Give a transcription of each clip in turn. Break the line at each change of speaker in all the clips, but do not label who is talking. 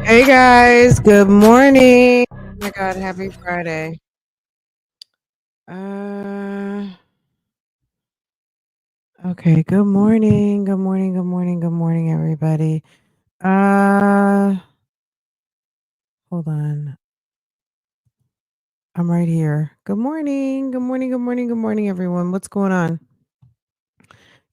Hey guys, good morning. Oh my God, happy Friday. Okay, good morning, good morning, good morning, good morning, everybody. Hold on. I'm right here. Good morning, good morning, good morning, good morning, everyone. What's going on?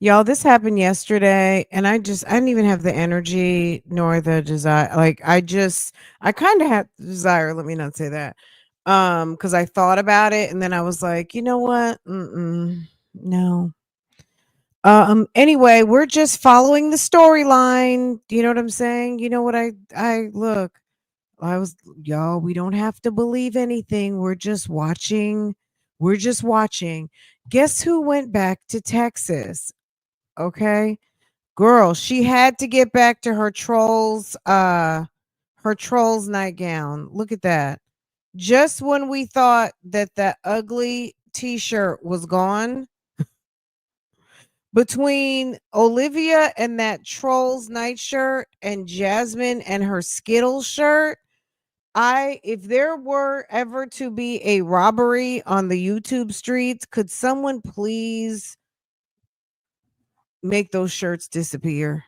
Y'all, this happened yesterday, and I didn't even have the energy nor the desire. Like, I kind of had the desire. Let me not say that. Because I thought about it, and then I was like, you know what? No. Anyway, we're just following the storyline. You know what I'm saying? You know what I look. I was Y'all, we don't have to believe anything. We're just watching. We're just watching. Guess who went back to Texas? Okay. Girl, she had to get back to her trolls nightgown. Look at that. Just when we thought that ugly t-shirt was gone, between Olivia and that trolls nightshirt and Jasmine and her Skittles shirt, if there were ever to be a robbery on the YouTube streets, could someone please make those shirts disappear?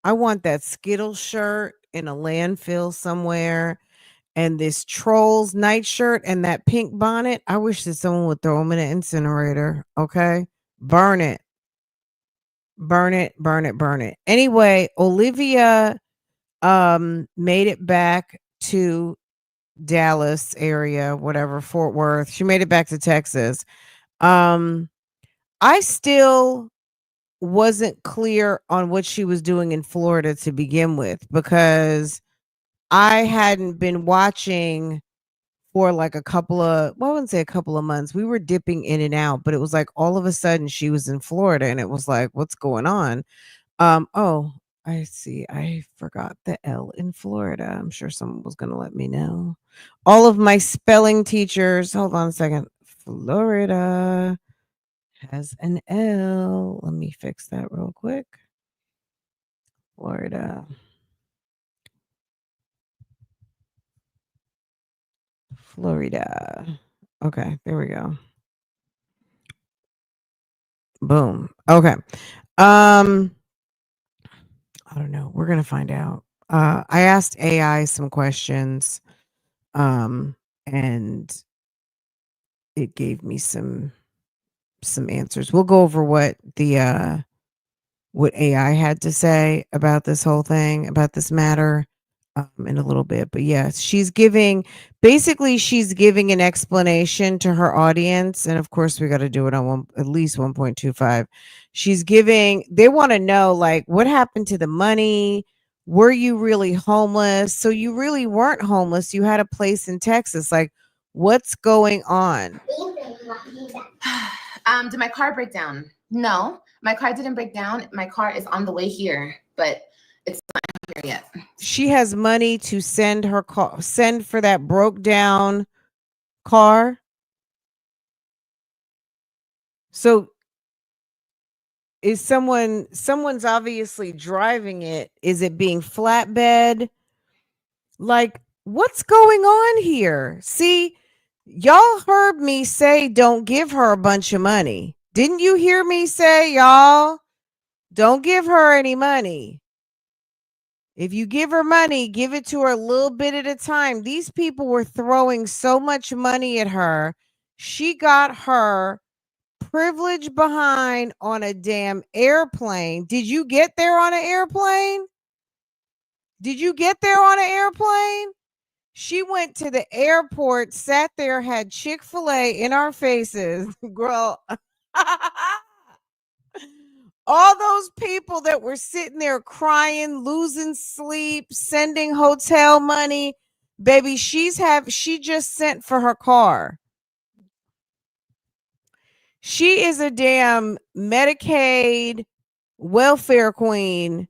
I want that Skittles shirt in a landfill somewhere, and this trolls nightshirt and that pink bonnet. I wish that someone would throw them in an incinerator. Okay, burn it. Burn it, burn it, burn it. Anyway, Olivia made it back to Dallas area, whatever, Fort Worth. She made it back to Texas. Um I still wasn't clear on what she was doing in Florida to begin with, because I hadn't been watching for like a couple of, well, I wouldn't say a couple of months. We were dipping in and out, but it was like all of a sudden she was in Florida, and it was like, what's going on? Oh, I see. I forgot the L in Florida. I'm sure someone was going to let me know. All of my spelling teachers, hold on a second. Florida has an L. Let me fix that real quick. Florida. Florida. Okay, there we go. Boom. Okay. Um I don't know. We're going to find out. I asked AI some questions, and it gave me some answers. We'll go over what AI had to say about this whole thing, about this matter, in a little bit. But yes, she's giving an explanation to her audience, and of course we got to do it on at least 1.25. They want to know, like, what happened to the money? Were you really homeless? So you really weren't homeless. You had a place in Texas. Like, what's going on?
Did my car break down? No, my car didn't break down. My car is on the way here, but it's not here yet.
She has money to send for that broke down car. So is someone's obviously driving it? Is it being flatbed? Like, what's going on here? See, y'all heard me say don't give her a bunch of money. Didn't you hear me say, y'all? Don't give her any money. If you give her money, give it to her a little bit at a time. These people were throwing so much money at her. She got her privilege behind on a damn airplane. Did you get there on an airplane? Did you get there on an airplane? She went to the airport, sat there, had Chick-fil-A in our faces. Girl. All those people that were sitting there crying, losing sleep, sending hotel money, baby, she just sent for her car. She is a damn Medicaid welfare queen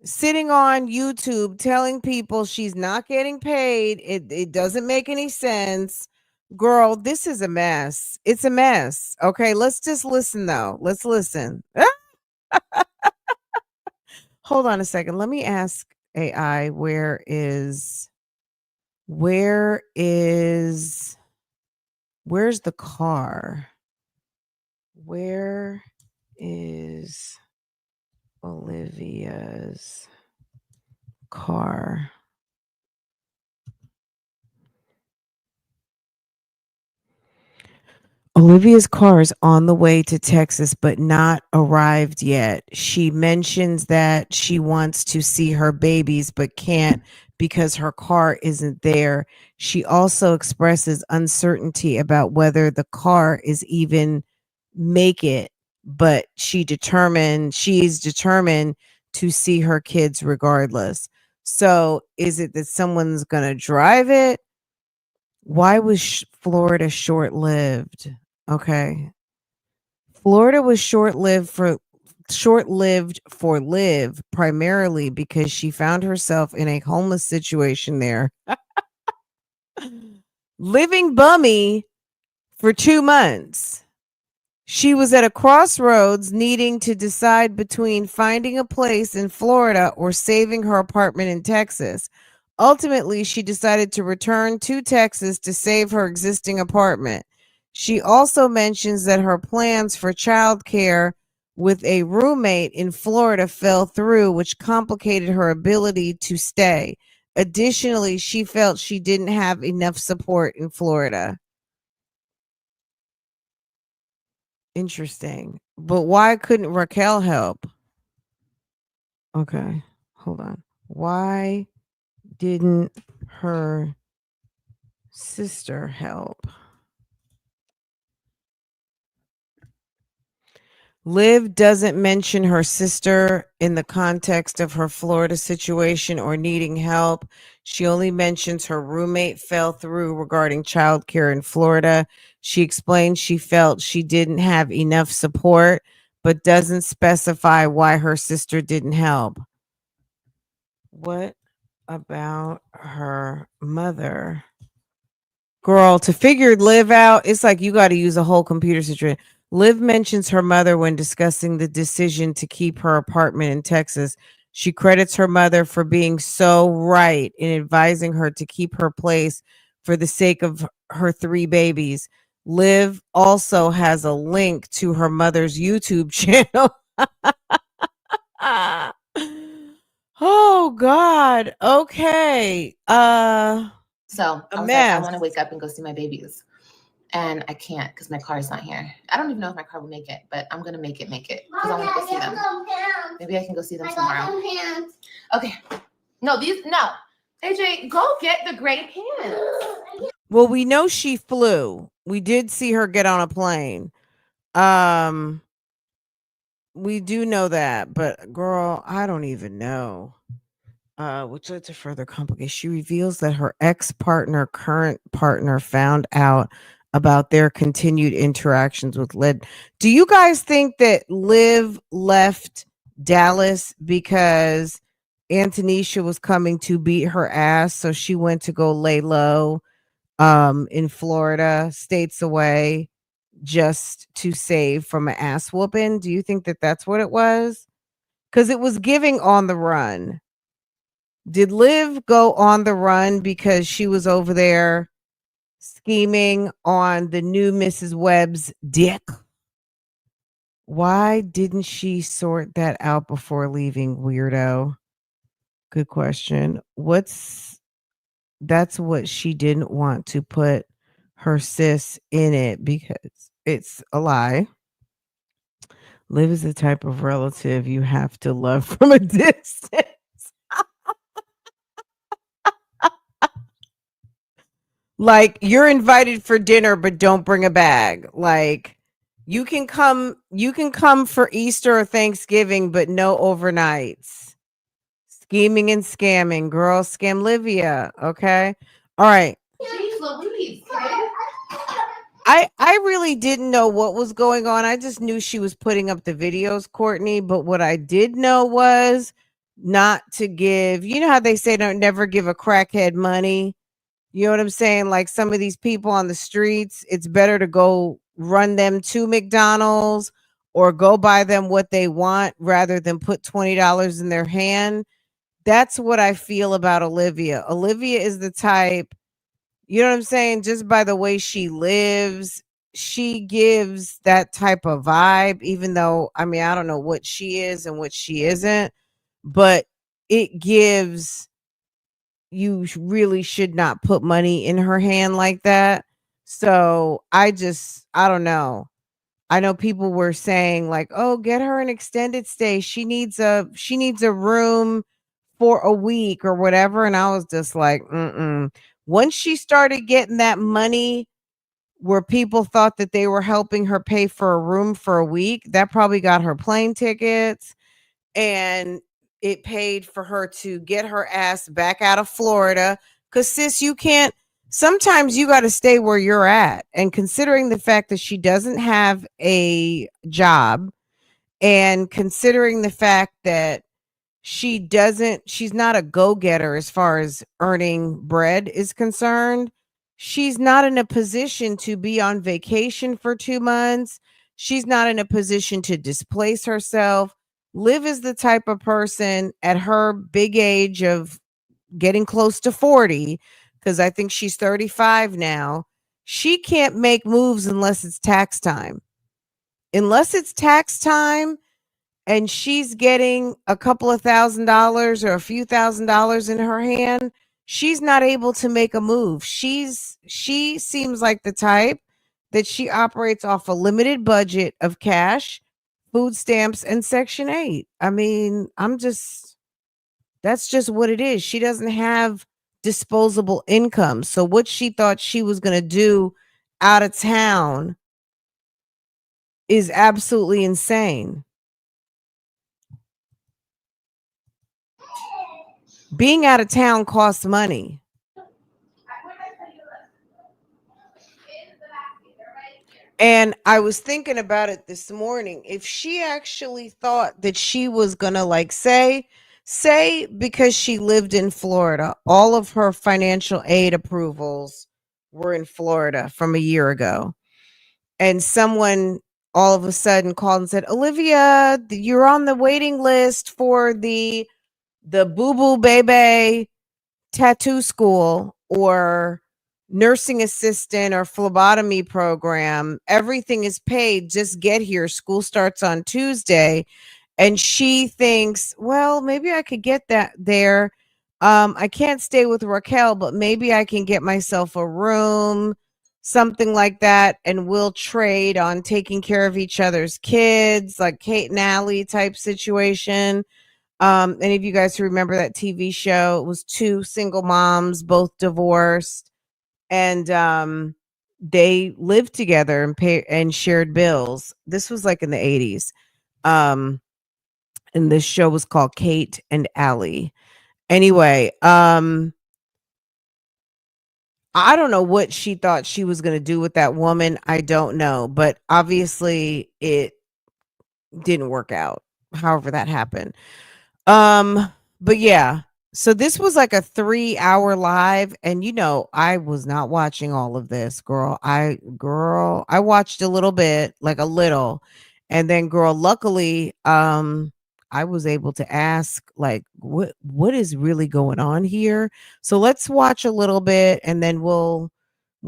sitting on YouTube telling people she's not getting paid. It doesn't make any sense. Girl, this is a mess. It's a mess. Okay, let's just listen though. Let's listen. Hold on a second. Let me ask AI where's the car? Where is Olivia's car? Olivia's car is on the way to Texas, but not arrived yet. She mentions that she wants to see her babies, but can't because her car isn't there. She also expresses uncertainty about whether the car is even make it, but she's determined to see her kids regardless. So is it that someone's going to drive it? Why was Florida short-lived? Okay. Florida was short-lived for Liv primarily because she found herself in a homeless situation there. Living bummy for 2 months. She was at a crossroads needing to decide between finding a place in Florida or saving her apartment in Texas. Ultimately, she decided to return to Texas to save her existing apartment. She also mentions that her plans for childcare with a roommate in Florida fell through, which complicated her ability to stay. Additionally, she felt she didn't have enough support in Florida. Interesting. But why couldn't Raquel help? Okay, hold on. Why didn't her sister help? Liv doesn't mention her sister in the context of her Florida situation or needing help. She only mentions her roommate fell through regarding childcare in Florida. She explains she felt she didn't have enough support, but doesn't specify why her sister didn't help. What about her mother? Girl, to figure Liv out, it's like you got to use a whole computer situation. Liv mentions her mother when discussing the decision to keep her apartment in Texas. She credits her mother for being so right in advising her to keep her place for the sake of her 3 babies. Liv also has a link to her mother's YouTube channel. Oh God. Okay.
So
A
I was like, I
mess.
want to wake up and go see my babies. And I can't because my car is not here. I don't even know if my car will make it, but I'm gonna make it because I want to go see them. Maybe I can go see them tomorrow. Okay. No, AJ, go get the gray pants.
Well, we know she flew. We did see her get on a plane. We do know that, but girl, I don't even know. Which led to further complications. She reveals that her ex-partner, current partner, found out about their continued interactions with Liv. Do you guys think that Liv left Dallas because Antonisha was coming to beat her ass, so she went to go lay low in Florida, states away, just to save from an ass whooping? Do you think that that's what it was? Because it was giving on the run. Did Liv go on the run because she was over there scheming on the new Mrs. Webb's dick? Why didn't she sort that out before leaving, weirdo? Good question. What's That's what she didn't want to put her sis in it because it's a lie. Liv is the type of relative you have to love from a distance. Like you're invited for dinner, but don't bring a bag. Like you can come for Easter or Thanksgiving, but no overnights. Scheming and scamming. Girl, scam Livia. Okay. All right.
Jeez Louise, kid.
I really didn't know what was going on. I just knew she was putting up the videos, Courtney. But what I did know was not to give, you know how they say don't never give a crackhead money. You know what I'm saying? Like some of these people on the streets, it's better to go run them to McDonald's or go buy them what they want rather than put $20 in their hand. That's what I feel about Olivia. Olivia is the type, you know what I'm saying? Just by the way she lives, she gives that type of vibe, even though, I mean, I don't know what she is and what she isn't, but it gives really should not put money in her hand like that. So I don't know. I know people were saying like, "Oh, get her an extended stay. She needs a room for a week or whatever." And I was just like, "Mm-mm." Once she started getting that money where people thought that they were helping her pay for a room for a week, that probably got her plane tickets and it paid for her to get her ass back out of Florida. Cause sis, you can't, sometimes you got to stay where you're at. And considering the fact that she doesn't have a job and considering the fact that she's not a go-getter as far as earning bread is concerned. She's not in a position to be on vacation for 2 months. She's not in a position to displace herself. Liv is the type of person at her big age of getting close to 40, because I think she's 35 now. She can't make moves unless it's tax time. Unless it's tax time, and she's getting a couple of $1,000s or a few $1,000s in her hand, she's not able to make a move. She seems like the type that she operates off a limited budget of cash, food stamps, and Section 8. I mean, that's just what it is. She doesn't have disposable income. So what she thought she was going to do out of town is absolutely insane. Being out of town costs money. And I was thinking about it this morning. If she actually thought that she was going to like say because she lived in Florida, all of her financial aid approvals were in Florida from a year ago. And someone all of a sudden called and said, "Olivia, you're on the waiting list for the Boo Boo Baby tattoo school or nursing assistant or phlebotomy program. Everything is paid. Just get here. School starts on Tuesday." And she thinks, well, maybe I could get that there. I can't stay with Raquel, but maybe I can get myself a room, something like that, and we'll trade on taking care of each other's kids, like Kate and Allie type situation. Any of you guys who remember that TV show? It was two single moms, both divorced, and they lived together and pay and shared bills. This was like in the 80s. Um, and this show was called Kate and Allie. Anyway, I don't know what she thought she was going to do with that woman. I don't know, but obviously it didn't work out. However that happened. Um, but yeah. So this was like a 3-hour live, and I was not watching all of this, girl. I watched a little bit, like a little, and then girl, luckily, I was able to ask like what is really going on here. So let's watch a little bit and then we'll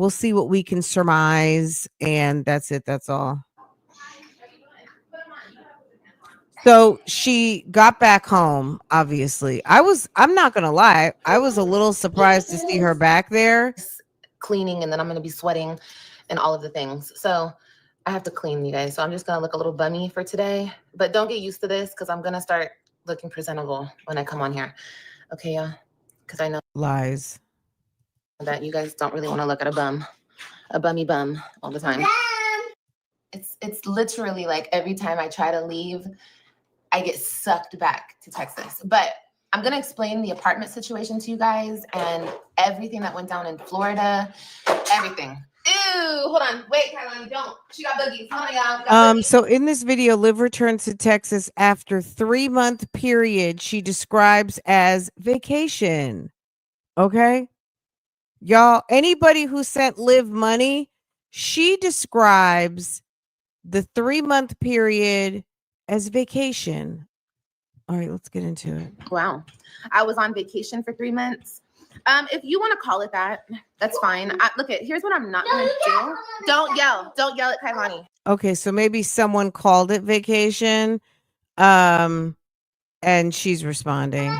see what we can surmise, and that's it. That's all. So she got back home, obviously. I'm not gonna lie, I was a little surprised to see her back there.
Cleaning, and then I'm going to be sweating and all of the things. So I have to clean, you guys. So I'm just going to look a little bummy for today. But don't get used to this because I'm going to start looking presentable when I come on here. Okay, yeah? Because I know
Lies.
that you guys don't really want to look at a bummy bum all the time. It's literally like every time I try to leave, I get sucked back to Texas. But I'm going to explain the apartment situation to you guys and everything that went down in Florida, everything. Ew, hold on. Wait, Caroline, don't. She got boogies. Hold on, y'all. Got boogies.
So in this video, Liv returns to Texas after 3-month period she describes as vacation. Okay? Y'all, anybody who sent Liv money, she describes the 3-month period as vacation. All right, let's get into it.
Wow. I was on vacation for 3 months. If you want to call it that, that's fine. Look, here's what I'm not going to do. Don't yell. Don't yell at Kailani.
Okay, so maybe someone called it vacation. And she's responding.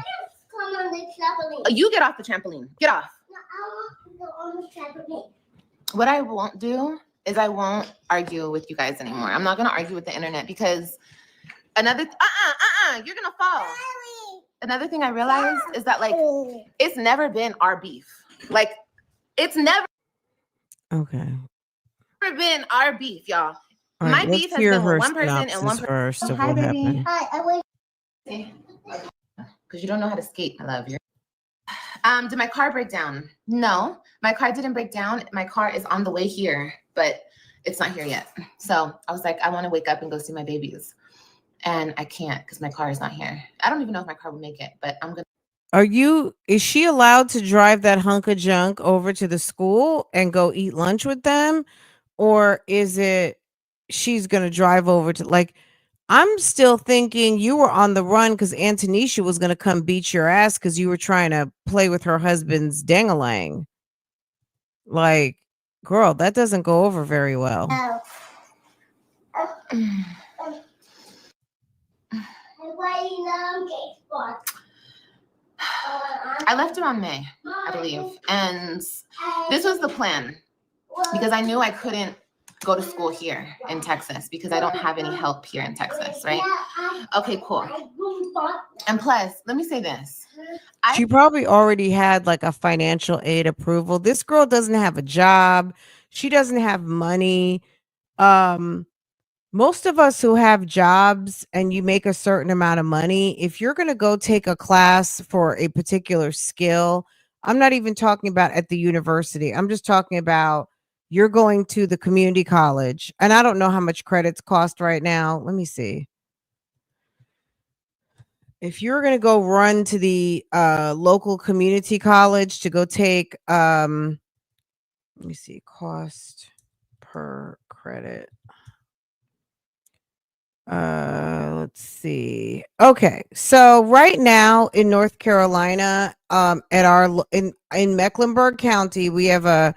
You get off the trampoline. Get off. What I won't do is I won't argue with you guys anymore. I'm not going to argue with the internet because you're going to fall. Another thing I realized is that, like, it's never been our beef. Like, it's never been our beef, y'all.
All
My
right,
beef has been with one person and one person.
first of
Hi,
what
baby.
happened.
Hi, because you don't know how to skate, I love you. Did my car break down? No, my car didn't break down. My car is on the way here, but it's not here yet. So I was like, I want to wake up and go see my babies. And I can't because my car is not here. I don't even know if my car will make it, but I'm going to.
Is she allowed to drive that hunk of junk over to the school and go eat lunch with them? Or is it she's going to drive over to, like, I'm still thinking you were on the run because Antonisha was going to come beat your ass because you were trying to play with her husband's dangalang. Like, girl, that doesn't go over very well.
I left around May, I believe. And this was the plan because I knew I couldn't go to school here in Texas because I don't have any help here in Texas, right? Okay, cool. And plus, let me say this.
She probably already had like a financial aid approval. This girl doesn't have a job. She doesn't have money. Most of us who have jobs and you make a certain amount of money, if you're going to go take a class for a particular skill, I'm not even talking about at the university. I'm just talking about you're going to the community college. And I don't know how much credits cost right now. Let me see. If you're going to go run to the local community college to go take, let me see, cost per credit. Let's see. Okay, so right now in North Carolina, at our in Mecklenburg County, we have a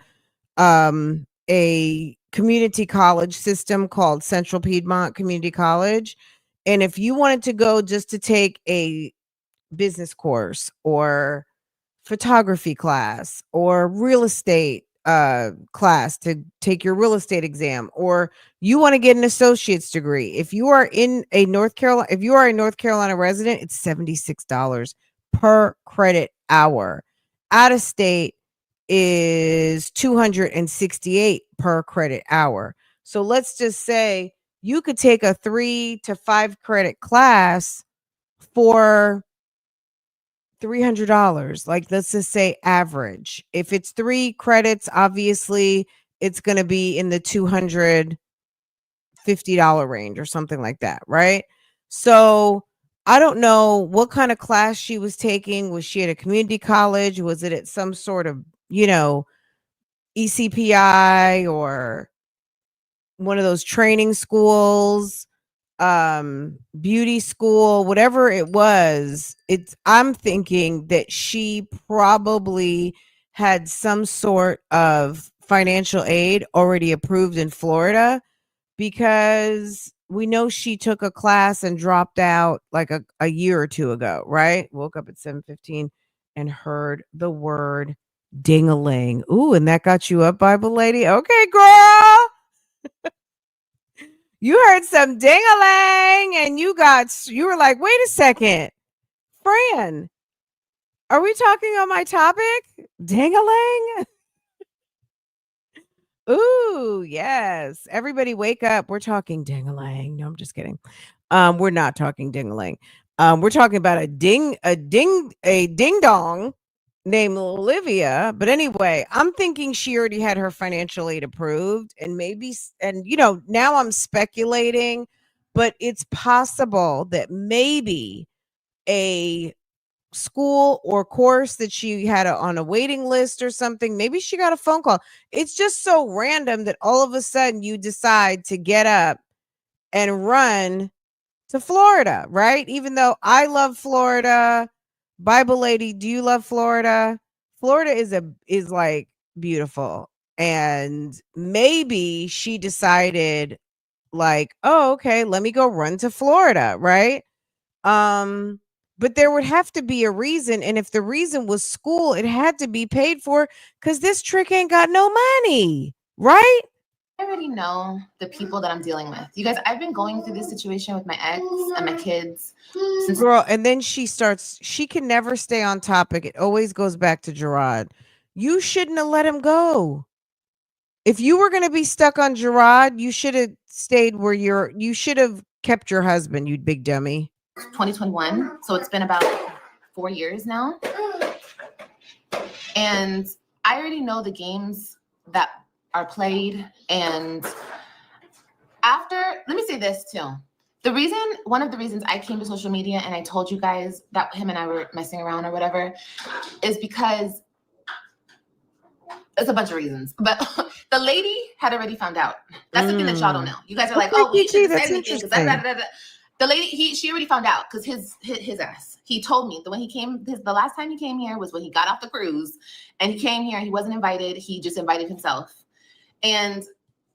community college system called Central Piedmont Community College, and if you wanted to go just to take a business course or photography class or real estate class to take your real estate exam, or you want to get an associate's degree, if you are in a North Carolina resident, it's $76 per credit hour. Out of state is $268 per credit hour. So let's just say you could take a 3 to 5 credit class for $300. Like, let's just say average. If it's 3 credits, obviously it's going to be in the $250 range or something like that, right? So I don't know what kind of class she was taking. Was she at a community college? Was it at some sort of, ECPI or one of those training schools, beauty school, whatever it was? I'm thinking that she probably had some sort of financial aid already approved in Florida, because we know she took a class and dropped out like a year or two ago, right? Woke up at 7:15 and heard the word ding-a-ling. Ooh, and that got you up, Bible lady? Okay, girl. You heard some ding-a-ling and you were like, wait a second, Fran, are we talking on my topic? Ding-a-ling? Ooh, yes. Everybody wake up. We're talking ding-a-ling. No, I'm just kidding. We're not talking ding-a-ling. We're talking about a ding-dong named Olivia. But anyway, I'm thinking she already had her financial aid approved and and now I'm speculating, but it's possible that maybe a school or course that she had on a waiting list or something. Maybe she got a phone call. It's just so random that all of a sudden you decide to get up and run to Florida, right? Even though I love Florida. Bible lady, do you love Florida? Florida is like beautiful. And maybe she decided like, "Oh, okay, let me go run to Florida," right? Um, but there would have to be a reason, and if the reason was school, it had to be paid for because this trick ain't got no money, right?
I already know the people that I'm dealing with. You guys, I've been going through this situation with my ex and my kids since.
Girl, and then she can never stay on topic. It always goes back to Gerard. You shouldn't have let him go. If you were going to be stuck on Gerard, you should have stayed where you should have kept your husband, you big dummy.
2021. So it's been about 4 years now. And I already know the games that are played. And let me say this too. One of the reasons I came to social media and I told you guys that him and I were messing around or whatever is because it's a bunch of reasons. But the lady had already found out. That's the thing that y'all don't know. You guys are like, oh, we should have said anything. The lady, she already found out because his ass. He told me when he came, the last time he came here was when he got off the cruise and he came here. He wasn't invited. He just invited himself. And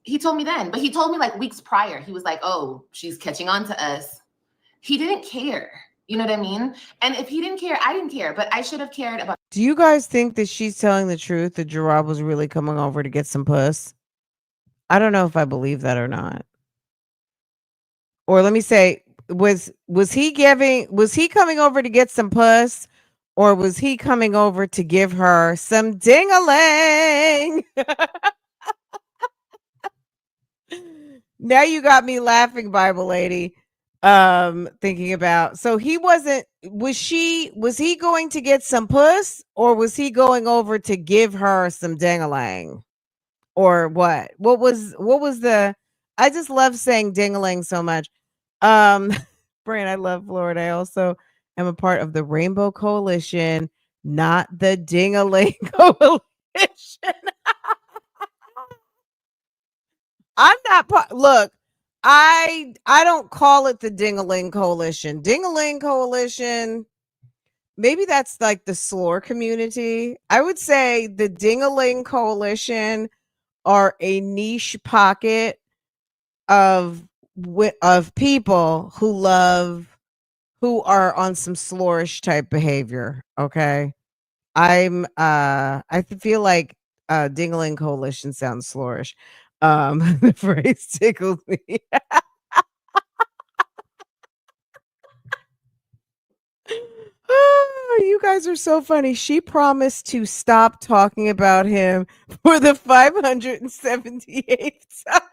he told me then, but he told me like weeks prior. He was like, oh, she's catching on to us. He didn't care. You know what I mean? And if he didn't care, I didn't care, but I should have cared about.
Do you guys think that she's telling the truth that Gerard was really coming over to get some puss? I don't know if I believe that or not. Or let me say, was he coming over to get some puss, or was he coming over to give her some ding-a-ling? Now you got me laughing, Bible lady. Thinking about, so was he going to get some puss, or was he going over to give her some ding-a-ling? Or what? What was the I just love saying ding-a-ling so much. Brand, I love Florida. I also am a part of the Rainbow Coalition, not the ding-a-ling coalition. I'm not look, I don't call it the ding-a-ling coalition. Ding-a-ling coalition, maybe that's like the slore community. I would say the ding-a-ling coalition are a niche pocket of people who are on some slorish type behavior. Okay. I feel like ding-a-ling coalition sounds slorish. The phrase tickles me. Oh, you guys are so funny. She promised to stop talking about him for the 578th time.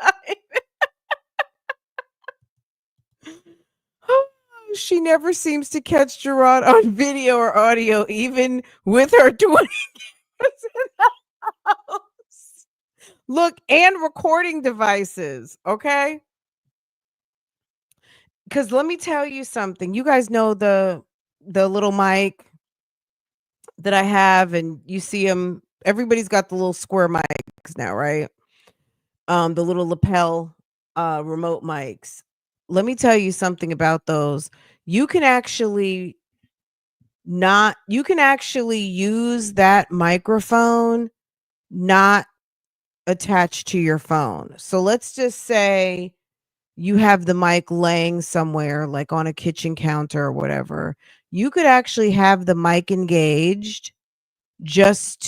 She never seems to catch Gerard on video or audio, even with her 20 cameras in the house. Look, and recording devices, okay? Because let me tell you something. You guys know the little mic that I have, and you see them. Everybody's got the little square mics now, right? The little lapel remote mics. Let me tell you something about those. You can actually use that microphone not attached to your phone. So let's just say you have the mic laying somewhere like on a kitchen counter or whatever, you could actually have the mic engaged just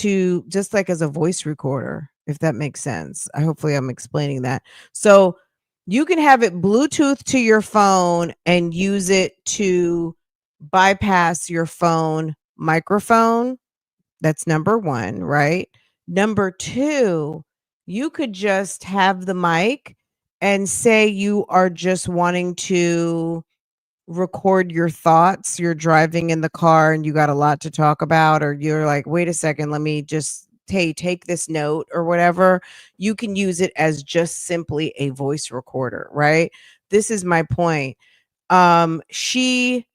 like as a voice recorder, if that makes sense. Hopefully I'm explaining that. So you can have it Bluetooth to your phone and use it to bypass your phone microphone. That's number 1, right? Number 2, you could just have the mic and say you are just wanting to record your thoughts. You're driving in the car and you got a lot to talk about, or you're like, wait a second, let me just take this note or whatever. You can use it as just simply a voice recorder, right? This is my point. She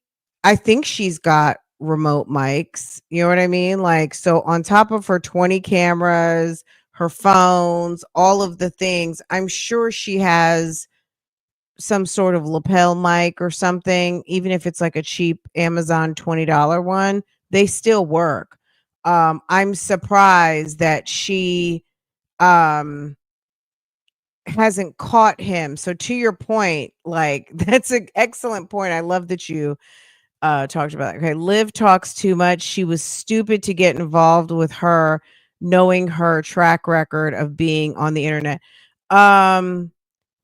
I think she's got remote mics, you know what I mean? Like, so on top of her 20 cameras, her phones, all of the things, I'm sure she has some sort of lapel mic or something, even if it's like a cheap Amazon $20 one, they still work. I'm surprised that she um hasn't caught him. So to your point, like that's an excellent point. I love that you talked about that. Okay, Liv talks too much. She was stupid to get involved with her, knowing her track record of being on the internet. Um,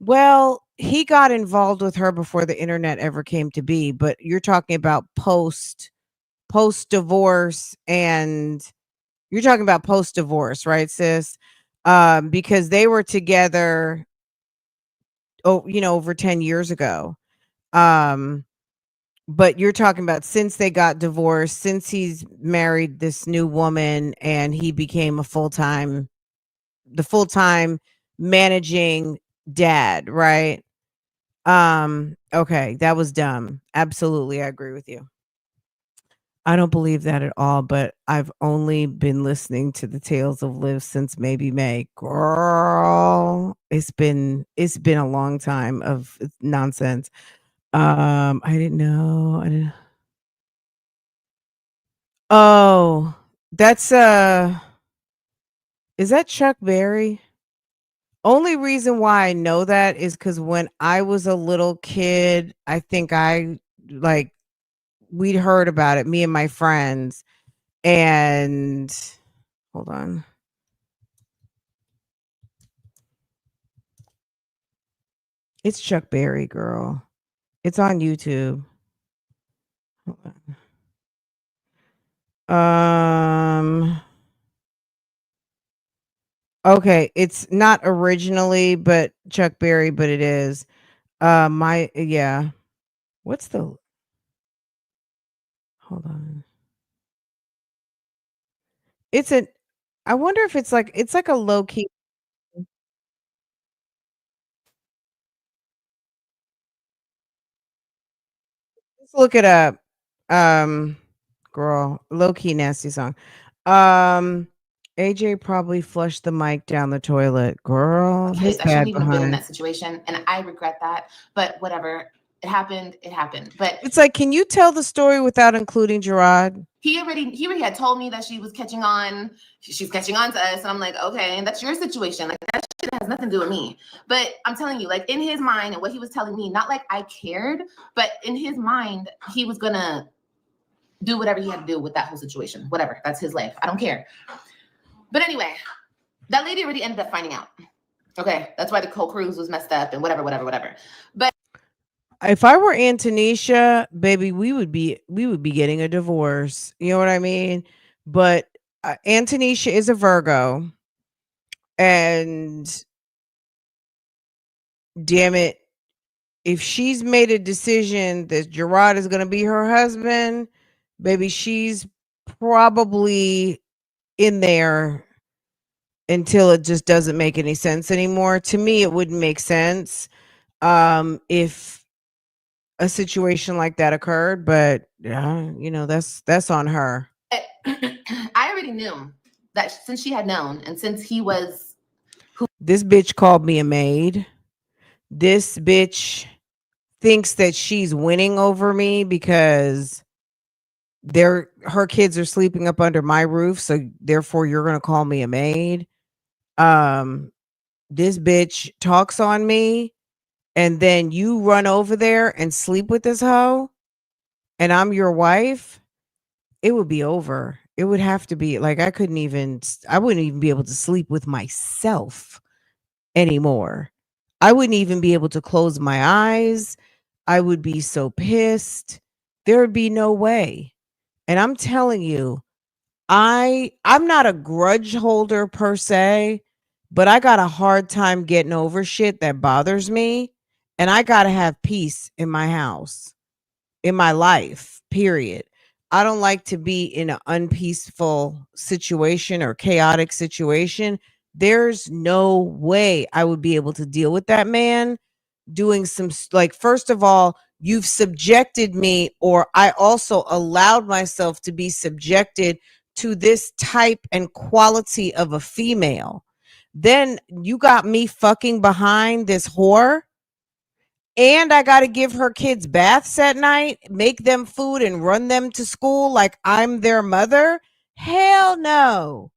well, he got involved with her before the internet ever came to be, but you're talking about post divorce, and you're talking about post divorce, right, sis? Because they were together, oh, over 10 years ago. Um, but you're talking about since they got divorced, since he's married this new woman and he became the full-time managing dad, right? Okay, that was dumb. Absolutely, I agree with you. I don't believe that at all, but I've only been listening to the Tales of Liv since maybe May. Girl, it's been a long time of nonsense. I didn't know. I didn't. Oh, that's is that Chuck Berry? Only reason why I know that is because when I was a little kid, I think like we'd heard about it, me and my friends. And hold on. It's Chuck Berry, girl. It's on YouTube. Hold on. Okay, it's not originally but Chuck Berry, but it is. My yeah. What's the hold on. It's a I wonder if it's like a low key. Let's look it up. Um, girl, low key nasty song. Um, AJ probably flushed the mic down the toilet. Girl, his
Kids, I shouldn't
bad
even have been in
behind.
that situation, and I regret that. But whatever, it happened. It happened. But
It's like, can you tell the story without including Gerard?
he already had told me that she was catching on. She's catching on to us, and I'm like, okay, and that's your situation. Like that shit has nothing to do with me. But I'm telling you, like in his mind and what he was telling me, not like I cared, but in his mind, he was gonna do whatever he had to do with that whole situation. Whatever, that's his life. I don't care. But anyway, that lady already ended up finding out. Okay, that's why the whole cruise was messed up and whatever. But
If I were Antonisha, baby, we would be getting a divorce. You know what I mean? But Antonisha is a Virgo, and damn it, if she's made a decision that Gerard is going to be her husband, baby, she's probably in there until it just doesn't make any sense anymore. To me, it wouldn't make sense if a situation like that occurred, but that's on her.
I already knew that since she had known and since he was
This bitch called me a maid. This bitch thinks that she's winning over me because her kids are sleeping up under my roof, so therefore you're gonna call me a maid. Um, this bitch talks on me and then you run over there and sleep with this hoe, and I'm your wife, it would be over. It would have to be like I wouldn't even be able to sleep with myself anymore. I wouldn't even be able to close my eyes. I would be so pissed. There would be no way. And I'm telling you, I'm not a grudge holder per se, but I got a hard time getting over shit that bothers me, and I got to have peace in my house, in my life, period. I don't like to be in an unpeaceful situation or chaotic situation. There's no way I would be able to deal with that man doing like, first of all, you've subjected me, or I also allowed myself to be subjected to this type and quality of a female. Then you got me fucking behind this whore, and I got to give her kids baths at night, make them food, and run them to school like I'm their mother. Hell no.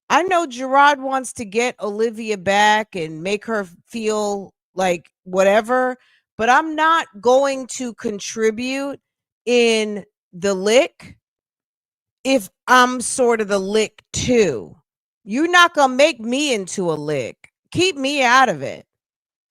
I know Gerard wants to get Olivia back and make her feel like whatever, but I'm not going to contribute in the lick if I'm sort of the lick too. You're not going to make me into a lick. Keep me out of it.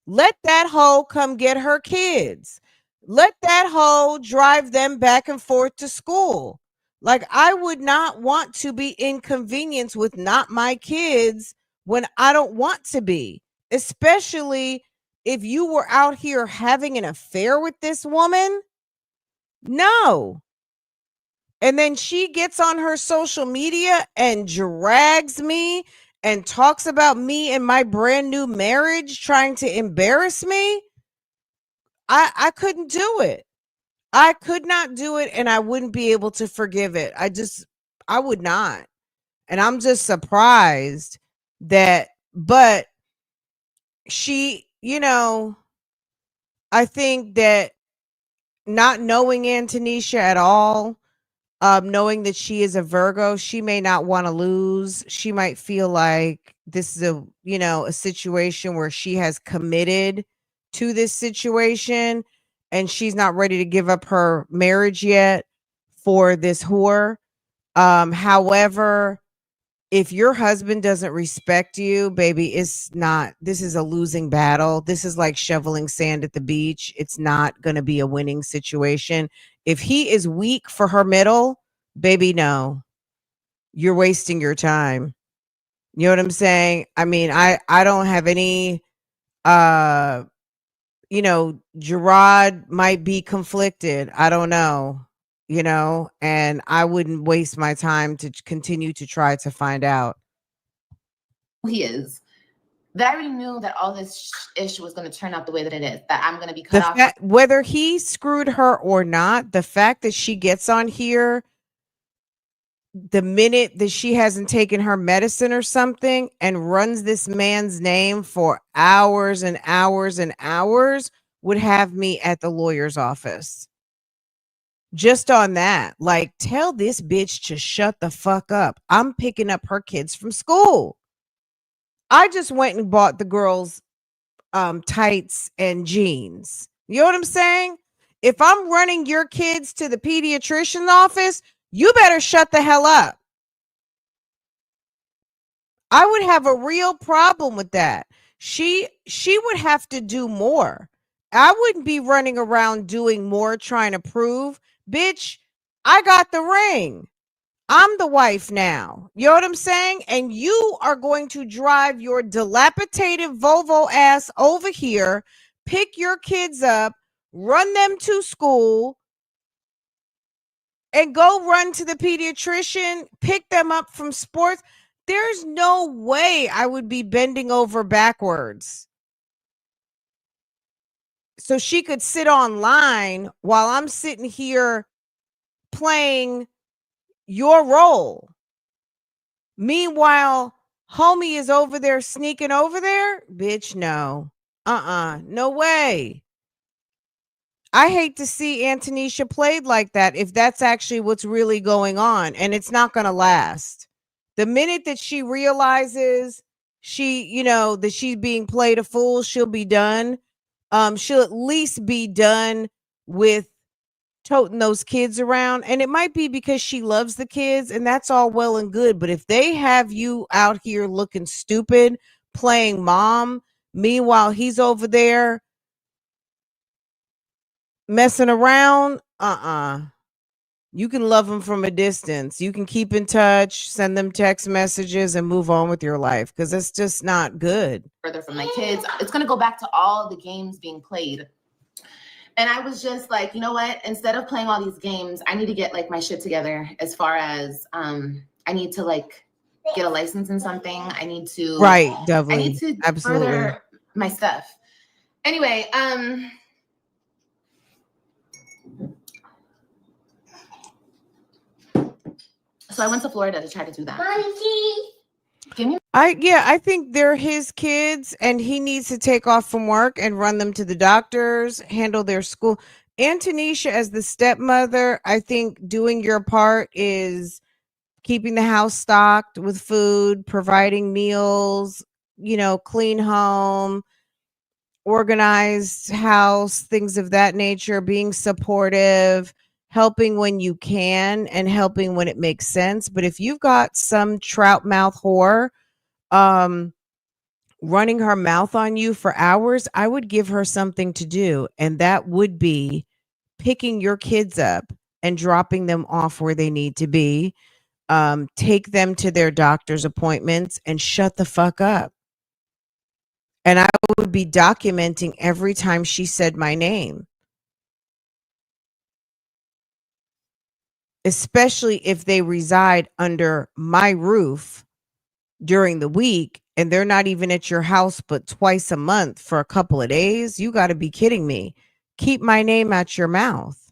Let that hoe come get her kids. Let that hoe drive them back and forth to school. Like, I would not want to be inconvenienced with not my kids when I don't want to be, especially if you were out here having an affair with this woman. No. And then she gets on her social media and drags me and talks about me and my brand new marriage, trying to embarrass me. I couldn't do it. I could not do it, and I wouldn't be able to forgive it. I would not. And I'm just surprised that, but she, I think that not knowing Antonisha at all, knowing that she is a Virgo, she may not want to lose. She might feel like this is a situation where she has committed to this situation and she's not ready to give up her marriage yet for this whore. However, if your husband doesn't respect you, baby, this is a losing battle. This is like shoveling sand at the beach. It's not going to be a winning situation. If he is weak for her middle, baby, no, you're wasting your time. You know what I'm saying? I mean, I don't have any, Gerard might be conflicted. I don't know, and I wouldn't waste my time to continue to try to find out.
He is. That I already knew that all this issue was going to turn out the way that it is, that I'm going to be cut off.
Whether he screwed her or not, the fact that she gets on here the minute that she hasn't taken her medicine or something and runs this man's name for hours and hours and hours would have me at the lawyer's office. Just on that, like, tell this bitch to shut the fuck up. I'm picking up her kids from school. I just went and bought the girls tights and jeans. You know what I'm saying? If I'm running your kids to the pediatrician's office, you better shut the hell up. I would have a real problem with that. She would have to do more. I wouldn't be running around doing more trying to prove, bitch, I got the ring. I'm the wife now. You know what I'm saying? And you are going to drive your dilapidated Volvo ass over here, pick your kids up, run them to school, and go run to the pediatrician, pick them up from sports. There's no way I would be bending over backwards so she could sit online while I'm sitting here playing your role. Meanwhile, homie is over there sneaking over there. Bitch, no. No way. I hate to see Antonisha played like that if that's actually what's really going on, and it's not going to last. The minute that she realizes that she's being played a fool, she'll be done. she'll at least be done with toting those kids around. And it might be because she loves the kids, and that's all well and good. But if they have you out here looking stupid, playing mom, meanwhile he's over there messing around, you can love them from a distance. You can keep in touch, send them text messages, and move on with your life, because it's just not good.
Further from my kids, it's going to go back to all the games being played. And I was just like, you know what? Instead of playing all these games, I need to get like my shit together. As far as I need to like get a license in something. I need to
Definitely.
I need to
Absolutely.
further my stuff. Anyway, so I went to Florida to try to do that.
I think they're his kids, and he needs to take off from work and run them to the doctors, handle their school. Antonisha, as the stepmother, I think doing your part is keeping the house stocked with food, providing meals, clean home, organized house, things of that nature, being supportive, helping when you can, and helping when it makes sense. But if you've got some trout mouth whore running her mouth on you for hours, I would give her something to do, and that would be picking your kids up and dropping them off where they need to be. Take them to their doctor's appointments and shut the fuck up. And I would be documenting every time she said my name, especially if they reside under my roof during the week and they're not even at your house but twice a month for a couple of days. You got to be kidding me. Keep my name out your mouth.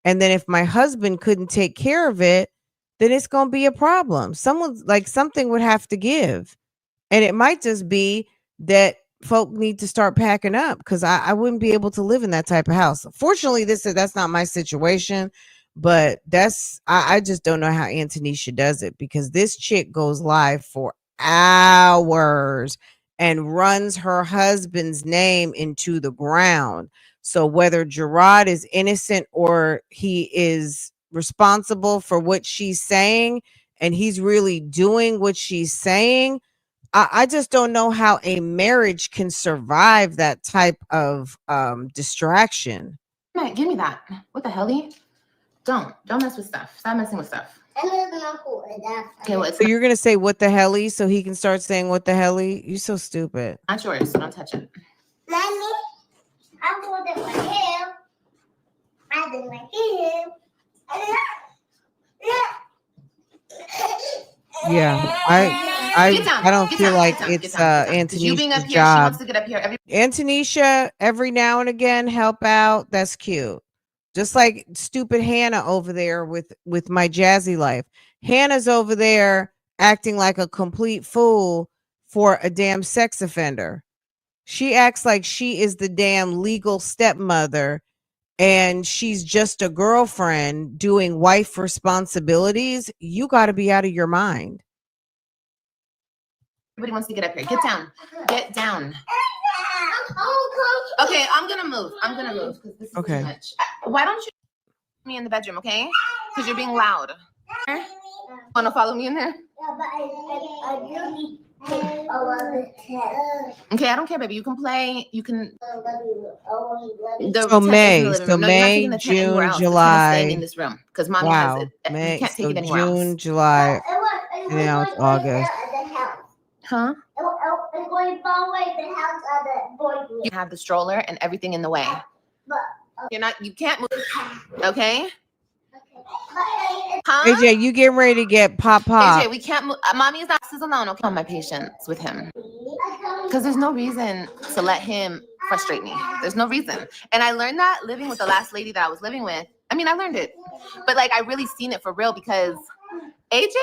And then if my husband couldn't take care of it, then it's going to be a problem. Something would have to give. And it might just be that folk need to start packing up, because I wouldn't be able to live in that type of house. Fortunately, that's not my situation, but I just don't know how Antonisha does it, because this chick goes live for hours and runs her husband's name into the ground. So whether Gerard is innocent or he is responsible for what she's saying, and he's really doing what she's saying, I just don't know how a marriage can survive that type of distraction.
Give me that. What the hell? Don't mess with stuff. Stop messing with stuff. Okay, well,
So you're gonna say what the helly so he can start saying what the helly? You're so stupid.
Not yours, so don't touch it.
I'm going to my hair. I did my hair.
Yeah, I don't feel like it's Antonisha's job.
She wants to get up here
Antonisha, every now and again, help out. That's cute. Just like stupid Hannah over there with my jazzy life. Hannah's over there acting like a complete fool for a damn sex offender. She acts like she is the damn legal stepmother, and she's just a girlfriend doing wife responsibilities. You got to be out of your mind.
Everybody wants to get up here. Get down. Get down. Okay, I'm gonna move because this is too much. Why don't you me in the bedroom, okay? Because you're being loud. Want to follow me in there? Okay, I don't care, baby. You can play. You can.
So May, June, July.
Staying in this room because mommy has it.
May,
you can't take it anywhere
June,
else.
July. And now it's August.
Huh? You have the stroller and everything in the way. You can't move. Okay? Huh?
AJ, you getting ready to get pop.
AJ, we can't move. Mommy is not alone. Okay, on my patience with him. Because there's no reason to let him frustrate me. There's no reason. And I learned that living with the last lady that I was living with. I mean, I learned it. But like, I really seen it for real, because AJ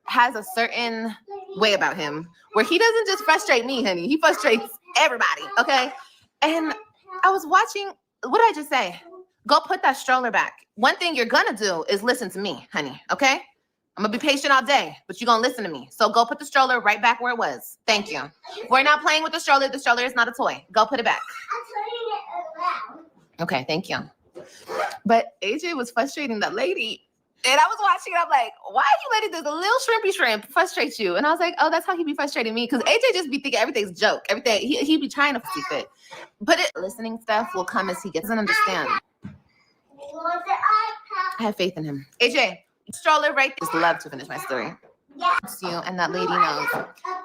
has a certain way about him where he doesn't just frustrate me, honey. He frustrates everybody, okay? And I was watching, what did I just say? Go put that stroller back. One thing you're gonna do is listen to me, honey, okay? I'm gonna be patient all day, but you're gonna listen to me. So go put the stroller right back where it was. Thank you. We're not playing with the stroller. The stroller is not a toy. Go put it back.
I'm turning it around.
Okay, thank you. But AJ was frustrating that lady. And I was watching it. I'm like, why are you letting this little shrimpy shrimp frustrate you? And I was like, oh, that's how he be frustrating me. Because AJ just be thinking everything's a joke. Everything. He be trying to see fit. But listening stuff will come as he doesn't understand. I have faith in him. AJ, stroller right there. Just love to finish my story. Yes. You and that lady knows.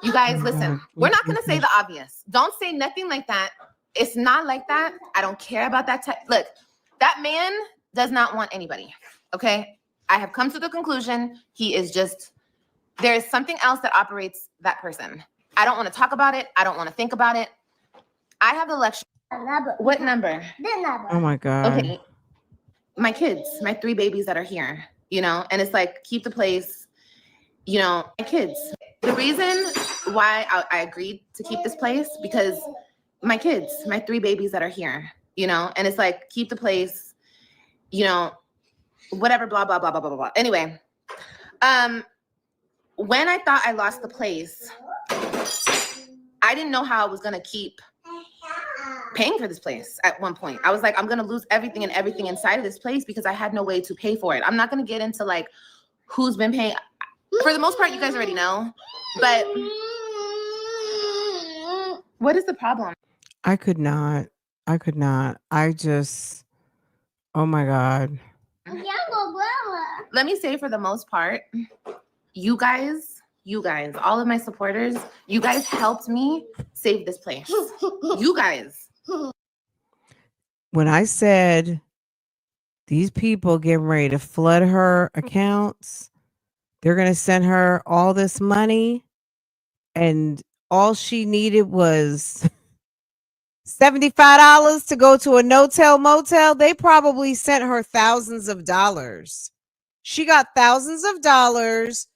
You guys, listen. We're not going to say the obvious. Don't say nothing like that. It's not like that. I don't care about that. Look, that man does not want anybody. Okay? I have come to the conclusion he is just, there is something else that operates that person. I don't want to talk about it. I don't want to think about it. I have the lecture. What number?
Oh my God.
Okay. My kids, my 3 babies that are here, you know, and it's like, keep the place, you know, my kids. The reason why I agreed to keep this place, because my kids, my 3 babies that are here, you know, and it's like, keep the place, you know, whatever, blah, blah, blah, blah, blah, blah, blah. Anyway, when I thought I lost the place, I didn't know how I was going to keep paying for this place at one point. I was like, I'm going to lose everything and everything inside of this place because I had no way to pay for it. I'm not going to get into like who's been paying. For the most part, you guys already know. But what is the problem?
I could not. I just, oh my God.
Let me say, for the most part, you guys, all of my supporters, you guys helped me save this place. You guys.
When I said these people getting ready to flood her accounts, they're going to send her all this money, and all she needed was $75 to go to a no-tell motel. They probably sent her thousands of dollars. She got thousands of dollars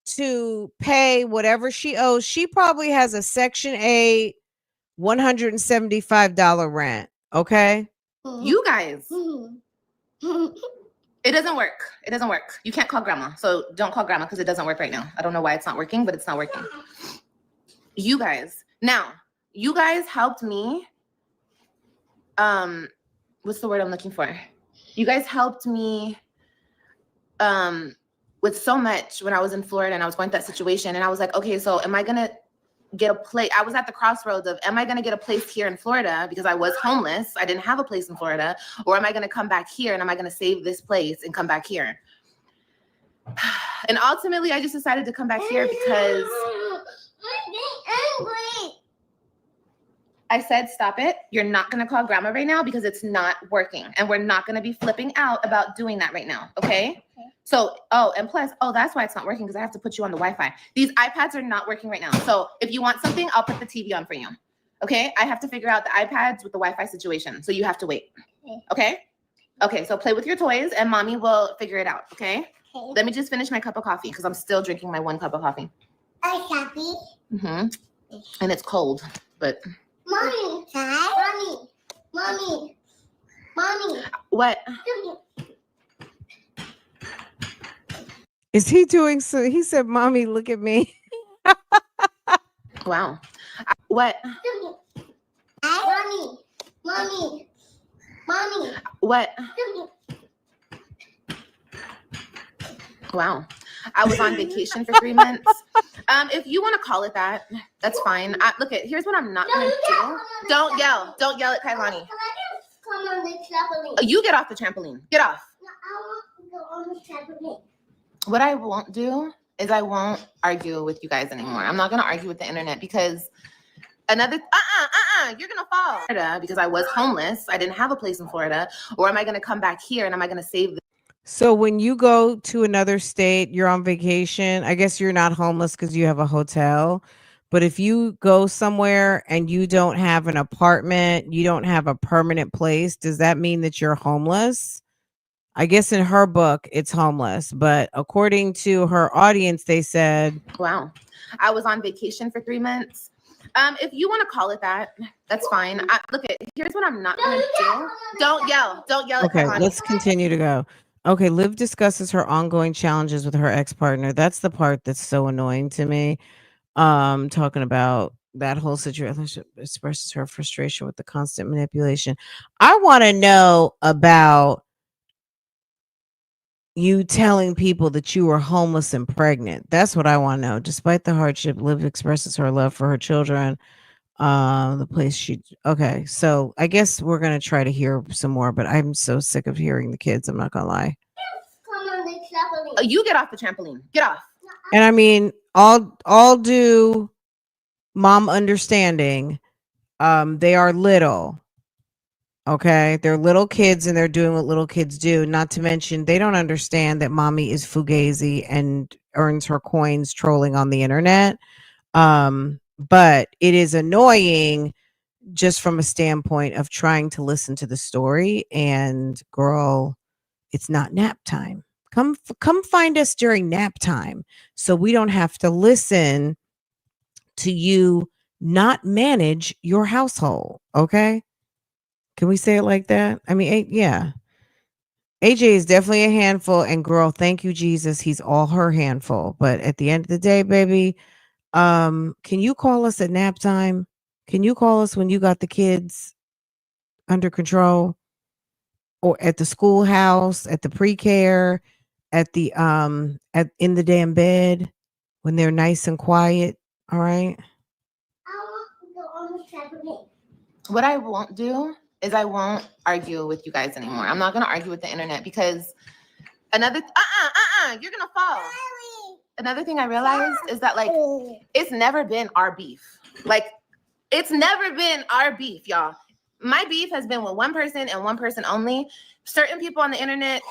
to pay whatever she owes. She probably has a Section 8 $175 rent. Okay.
You guys. It doesn't work. It doesn't work. You can't call grandma. So don't call grandma because it doesn't work right now. I don't know why it's not working, but it's not working. You guys. Now, you guys helped me. What's the word I'm looking for? You guys helped me with so much when I was in Florida and I was going through that situation. And I was like, okay, so am I going to get a place? I was at the crossroads of, am I going to get a place here in Florida because I was homeless? I didn't have a place in Florida. Or am I going to come back here and am I going to save this place and come back here? And ultimately, I just decided to come back here because I said, stop it. You're not going to call grandma right now because it's not working. And we're not going to be flipping out about doing that right now. Okay? So, and plus, that's why it's not working because I have to put you on the Wi-Fi. These iPads are not working right now. So if you want something, I'll put the TV on for you. Okay? I have to figure out the iPads with the Wi-Fi situation. So you have to wait. Okay? Okay, so play with your toys and mommy will figure it out. Okay? Let me just finish my cup of coffee because I'm still drinking my 1 cup of coffee.
Coffee?
Mm-hmm. And it's cold, but...
Mommy.
What?
Is he doing so? He said, Mommy, look at me.
Wow. What?
Mommy.
What? Wow. I was on vacation for 3 months. If you want to call it that, that's fine. Look, here's what I'm not going to do. Don't yell. Don't yell at Kailani.
Can I just come on the trampoline?
You get off the trampoline. Get off.
No, I want to go on the trampoline.
What I won't do is I won't argue with you guys anymore. I'm not going to argue with the internet because you're going to fall. Because I was homeless. I didn't have a place in Florida. Or am I going to come back here and am I going to save this?
So when you go to another state, you're on vacation. I guess you're not homeless because you have a hotel. But if you go somewhere and you don't have an apartment, you don't have a permanent place, does that mean that you're homeless? I guess in her book, it's homeless. But according to her audience, they said,
wow, I was on vacation for 3 months. If you want to call it that, that's fine. Look, here's what I'm not going to do. Don't yell. Don't yell.
Okay, let's continue to go. Okay, Liv discusses her ongoing challenges with her ex-partner. That's the part that's so annoying to me. Talking about that whole situation, she expresses her frustration with the constant manipulation. I want to know about you telling people that you were homeless and pregnant. That's what I want to know. Despite the hardship, Liv expresses her love for her children. The place she okay. So I guess we're gonna try to hear some more, but I'm so sick of hearing the kids. I'm not gonna lie.
Come on the trampoline.
Oh, you get off the trampoline. Get off.
And I mean, all due mom understanding. They are little. Okay, they're little kids and they're doing what little kids do. Not to mention, they don't understand that mommy is fugazi and earns her coins trolling on the internet. But it is annoying just from a standpoint of trying to listen to the story. And girl, it's not nap time. Come find us during nap time so we don't have to listen to you not manage your household. Okay, can we say it like that? I mean, yeah. AJ is definitely a handful, and girl, thank you, Jesus. He's all her handful. But at the end of the day, baby, can you call us at nap time? Can you call us when you got the kids under control? Or at the schoolhouse, at the pre-care, at the at in the damn bed when they're nice and quiet. All right.
I want to go on the trampoline.
What I won't do is I won't argue with you guys anymore. I'm not gonna argue with the internet because you're gonna fall. Another thing I realized is that like it's never been our beef. Like it's never been our beef, y'all. My beef has been with one person and one person only. Certain people on the internet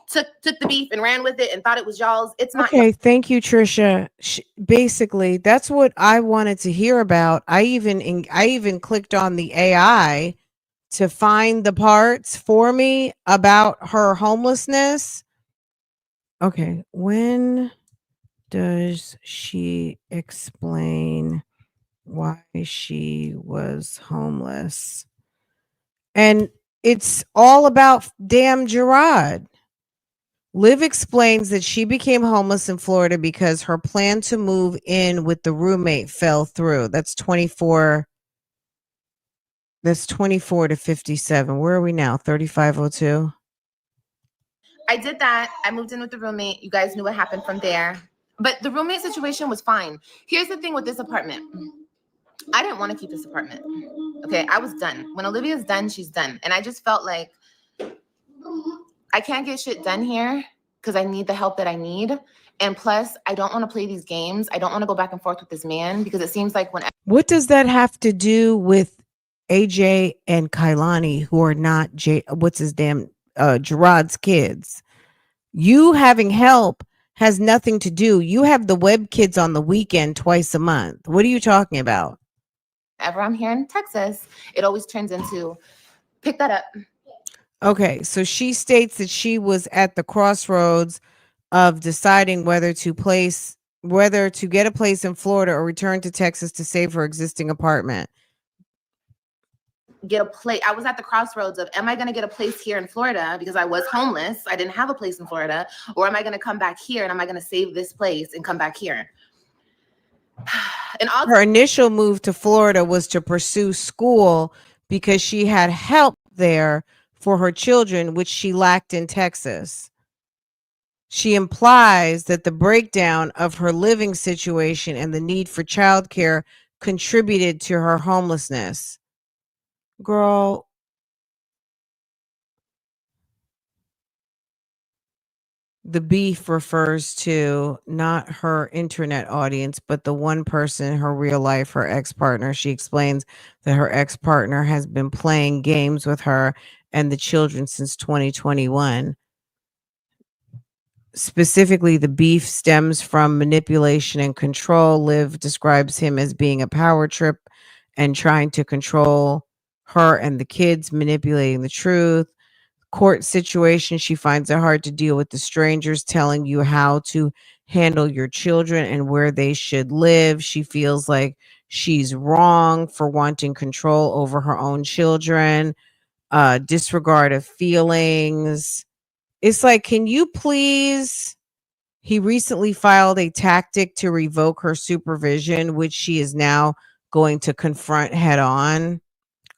took the beef and ran with it and thought it was y'all's. It's not.
Okay, thank you, Trisha. Basically, that's what I wanted to hear about. I even clicked on the AI to find the parts for me about her homelessness. Okay, when does she explain why she was homeless? And it's all about damn Gerard. Liv explains that she became homeless in Florida because her plan to move in with the roommate fell through. That's 24. That's 24 to 57. Where are we now? 3502.
I did that. I moved in with the roommate. You guys knew what happened from there. But the roommate situation was fine. Here's the thing with this apartment. I didn't want to keep this apartment. Okay, I was done. When Olivia's done, she's done. And I just felt like I can't get shit done here because I need the help that I need. And plus, I don't want to play these games. I don't want to go back and forth with this man because it seems like when
What does that have to do with AJ and Kailani, who are not Gerard's kids? You having help has nothing to do. You have the web kids on the weekend twice a month. What are you talking about?
ever I'm here in Texas, it always turns into pick that up.
Okay, so she states that she was at the crossroads of deciding whether to get a place in Florida or return to Texas to save her existing apartment.
Get a place. I was at the crossroads of, am I going to get a place here in Florida because I was homeless? I didn't have a place in Florida. Or am I going to come back here and am I going to save this place and come back here? And
her initial move to Florida was to pursue school because she had help there for her children, which she lacked in Texas. She implies that the breakdown of her living situation and the need for childcare contributed to her homelessness. Girl, the beef refers to not her internet audience, but the one person in her real life, her ex-partner. She explains that her ex-partner has been playing games with her and the children since 2021. Specifically, the beef stems from manipulation and control. Liv describes him as being a power trip and trying to control her and the kids, manipulating the truth. Court situation, she finds it hard to deal with the strangers telling you how to handle your children and where they should live. She feels like she's wrong for wanting control over her own children, disregard of feelings. It's like, can you please? He recently filed a tactic to revoke her supervision, which she is now going to confront head on.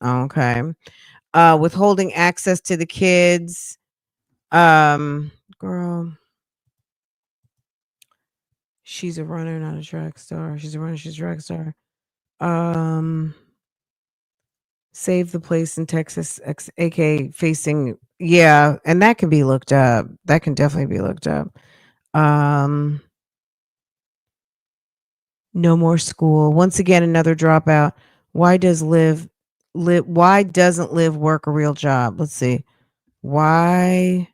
Okay. Withholding access to the kids. Girl, she's a runner, not a track star. She's a runner, she's a track star. Save the place in Texas, AK facing, yeah, and that can be looked up. That can definitely be looked up. No more school. Once again, another dropout. Why doesn't Liv work a real job? Let's see. Why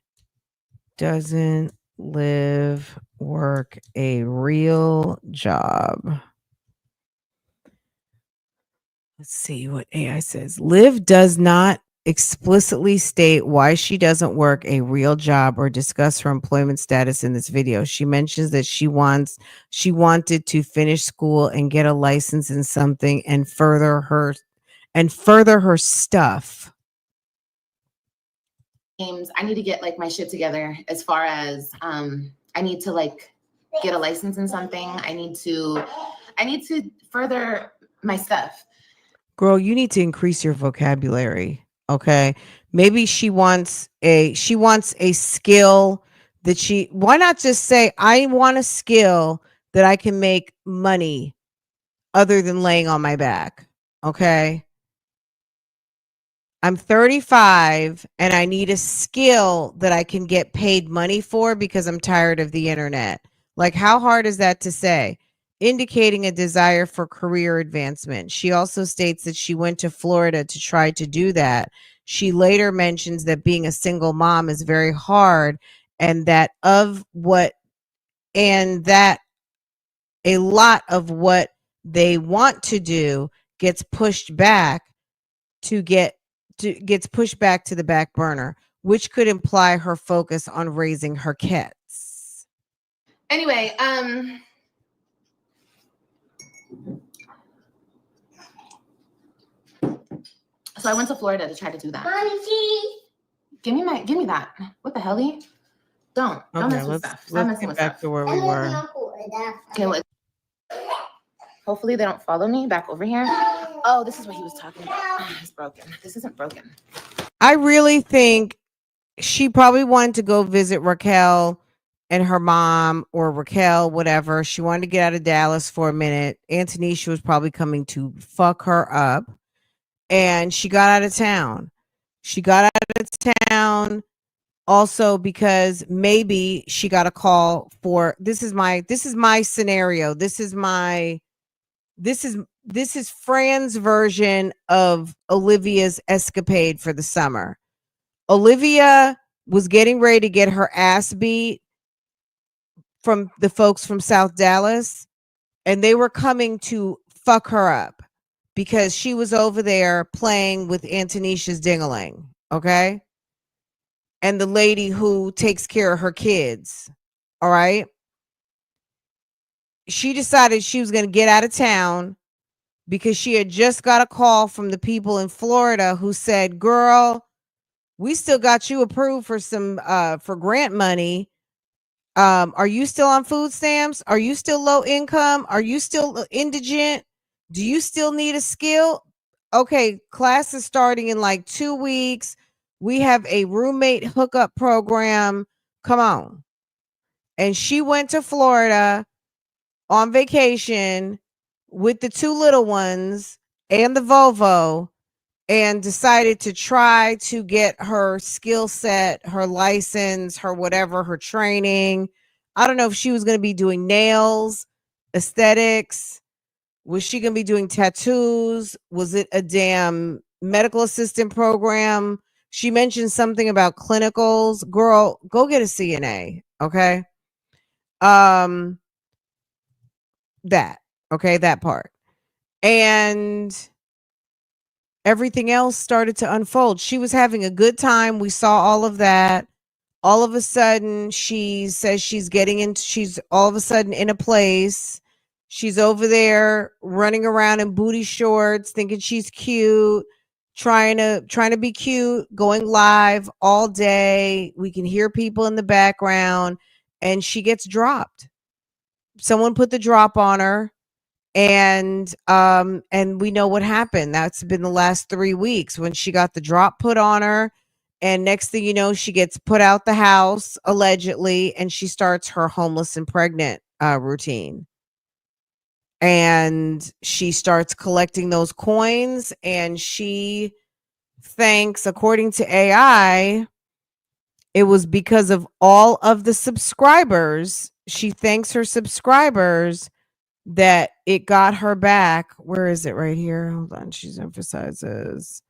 doesn't Liv work a real job? Let's see what AI says. Liv does not explicitly state why she doesn't work a real job or discuss her employment status in this video. She mentions that she wanted to finish school and get a license in something and further her stuff.
I need to get like my shit together as far as I need to like get a license in something. I need to further my stuff.
Girl, you need to increase your vocabulary. Okay. Maybe she wants a skill that why not just say, I want a skill that I can make money other than laying on my back. Okay. I'm 35 and I need a skill that I can get paid money for because I'm tired of the internet. Like, how hard is that to say? Indicating a desire for career advancement. She also states that she went to Florida to try to do that. She later mentions that being a single mom is very hard and that a lot of what they want to do gets pushed back gets pushed back to the back burner, which could imply her focus on raising her kids.
Anyway, so I went to Florida to try to do that. Give me that. What the hell? Don't mess with stuff.
Let's get back to where we were.
Okay, hopefully they don't follow me back over here. Oh, this is what he was talking about. It's broken. This isn't broken.
I really think she probably wanted to go visit Raquel and her mom, or Raquel, whatever. She wanted to get out of Dallas for a minute. Antonisha was probably coming to fuck her up. And she got out of town. Also because maybe she got a call for this is my scenario. This is Fran's version of Olivia's escapade for the summer. Olivia was getting ready to get her ass beat from the folks from South Dallas, and they were coming to fuck her up because she was over there playing with Antonisha's dingaling, okay? And the lady who takes care of her kids, all right? She decided she was going to get out of town because she had just got a call from the people in Florida who said, girl, we still got you approved for some for grant money. Are you still on food stamps? Are you still low income? Are you still indigent? Do you still need a skill? Okay, class is starting in like 2 weeks. We have a roommate hookup program. Come on. And she went to Florida on vacation with the 2 little ones and the Volvo, and decided to try to get her skill set, her license, her whatever, her training. I don't know if she was going to be doing nails, aesthetics. Was she going to be doing tattoos? Was it a damn medical assistant program? She mentioned something about clinicals. Girl, go get a CNA, okay? That part. And everything else started to unfold. She was having a good time. We saw all of that. All of a sudden, she says she's all of a sudden in a place. She's over there running around in booty shorts, thinking she's cute, trying to be cute, going live all day. We can hear people in the background, and she gets dropped. Someone put the drop on her, and we know what happened. That's been the last 3 weeks when she got the drop put on her, and next thing you know, she gets put out the house allegedly, and she starts her homeless and pregnant routine. And she starts collecting those coins, and she thanks, according to AI, it was because of all of the subscribers. She thanks her subscribers that it got her back. Where is it? Right here. Hold on. She emphasizes.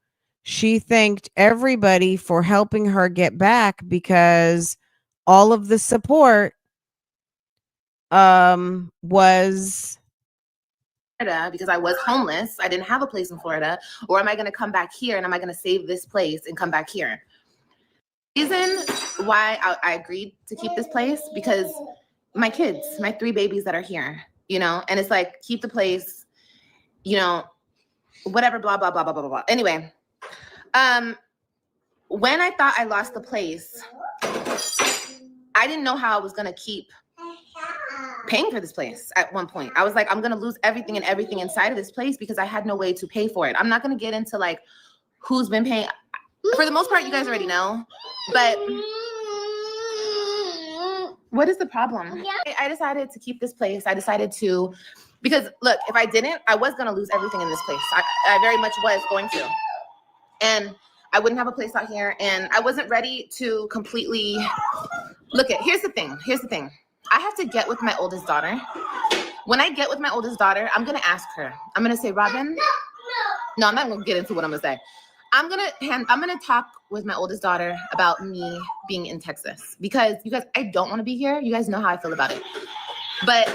She thanked everybody for helping her get back because all of the support was
Florida because I was homeless. I didn't have a place in Florida. Or am I going to come back here and am I going to save this place and come back here? Reason why I agreed to keep this place because my kids, my 3 babies that are here, you know, and it's like, keep the place, you know, whatever, blah, blah, blah, blah, blah, blah. Anyway, when I thought I lost the place, I didn't know how I was going to keep paying for this place at one point. I was like, I'm going to lose everything and everything inside of this place because I had no way to pay for it. I'm not going to get into like who's been paying. For the most part, you guys already know, but what is the problem? I decided to keep this place. I decided to, because look, if I didn't, I was going to lose everything in this place. I very much was going to. And I wouldn't have a place out here. And I wasn't ready to completely look at, here's the thing. I have to get with my oldest daughter. When I get with my oldest daughter, I'm going to ask her. I'm going to say, Robin. No, I'm not going to get into what I'm going to say. I'm going to talk with my oldest daughter about me being in Texas because you guys, I don't want to be here. You guys know how I feel about it. But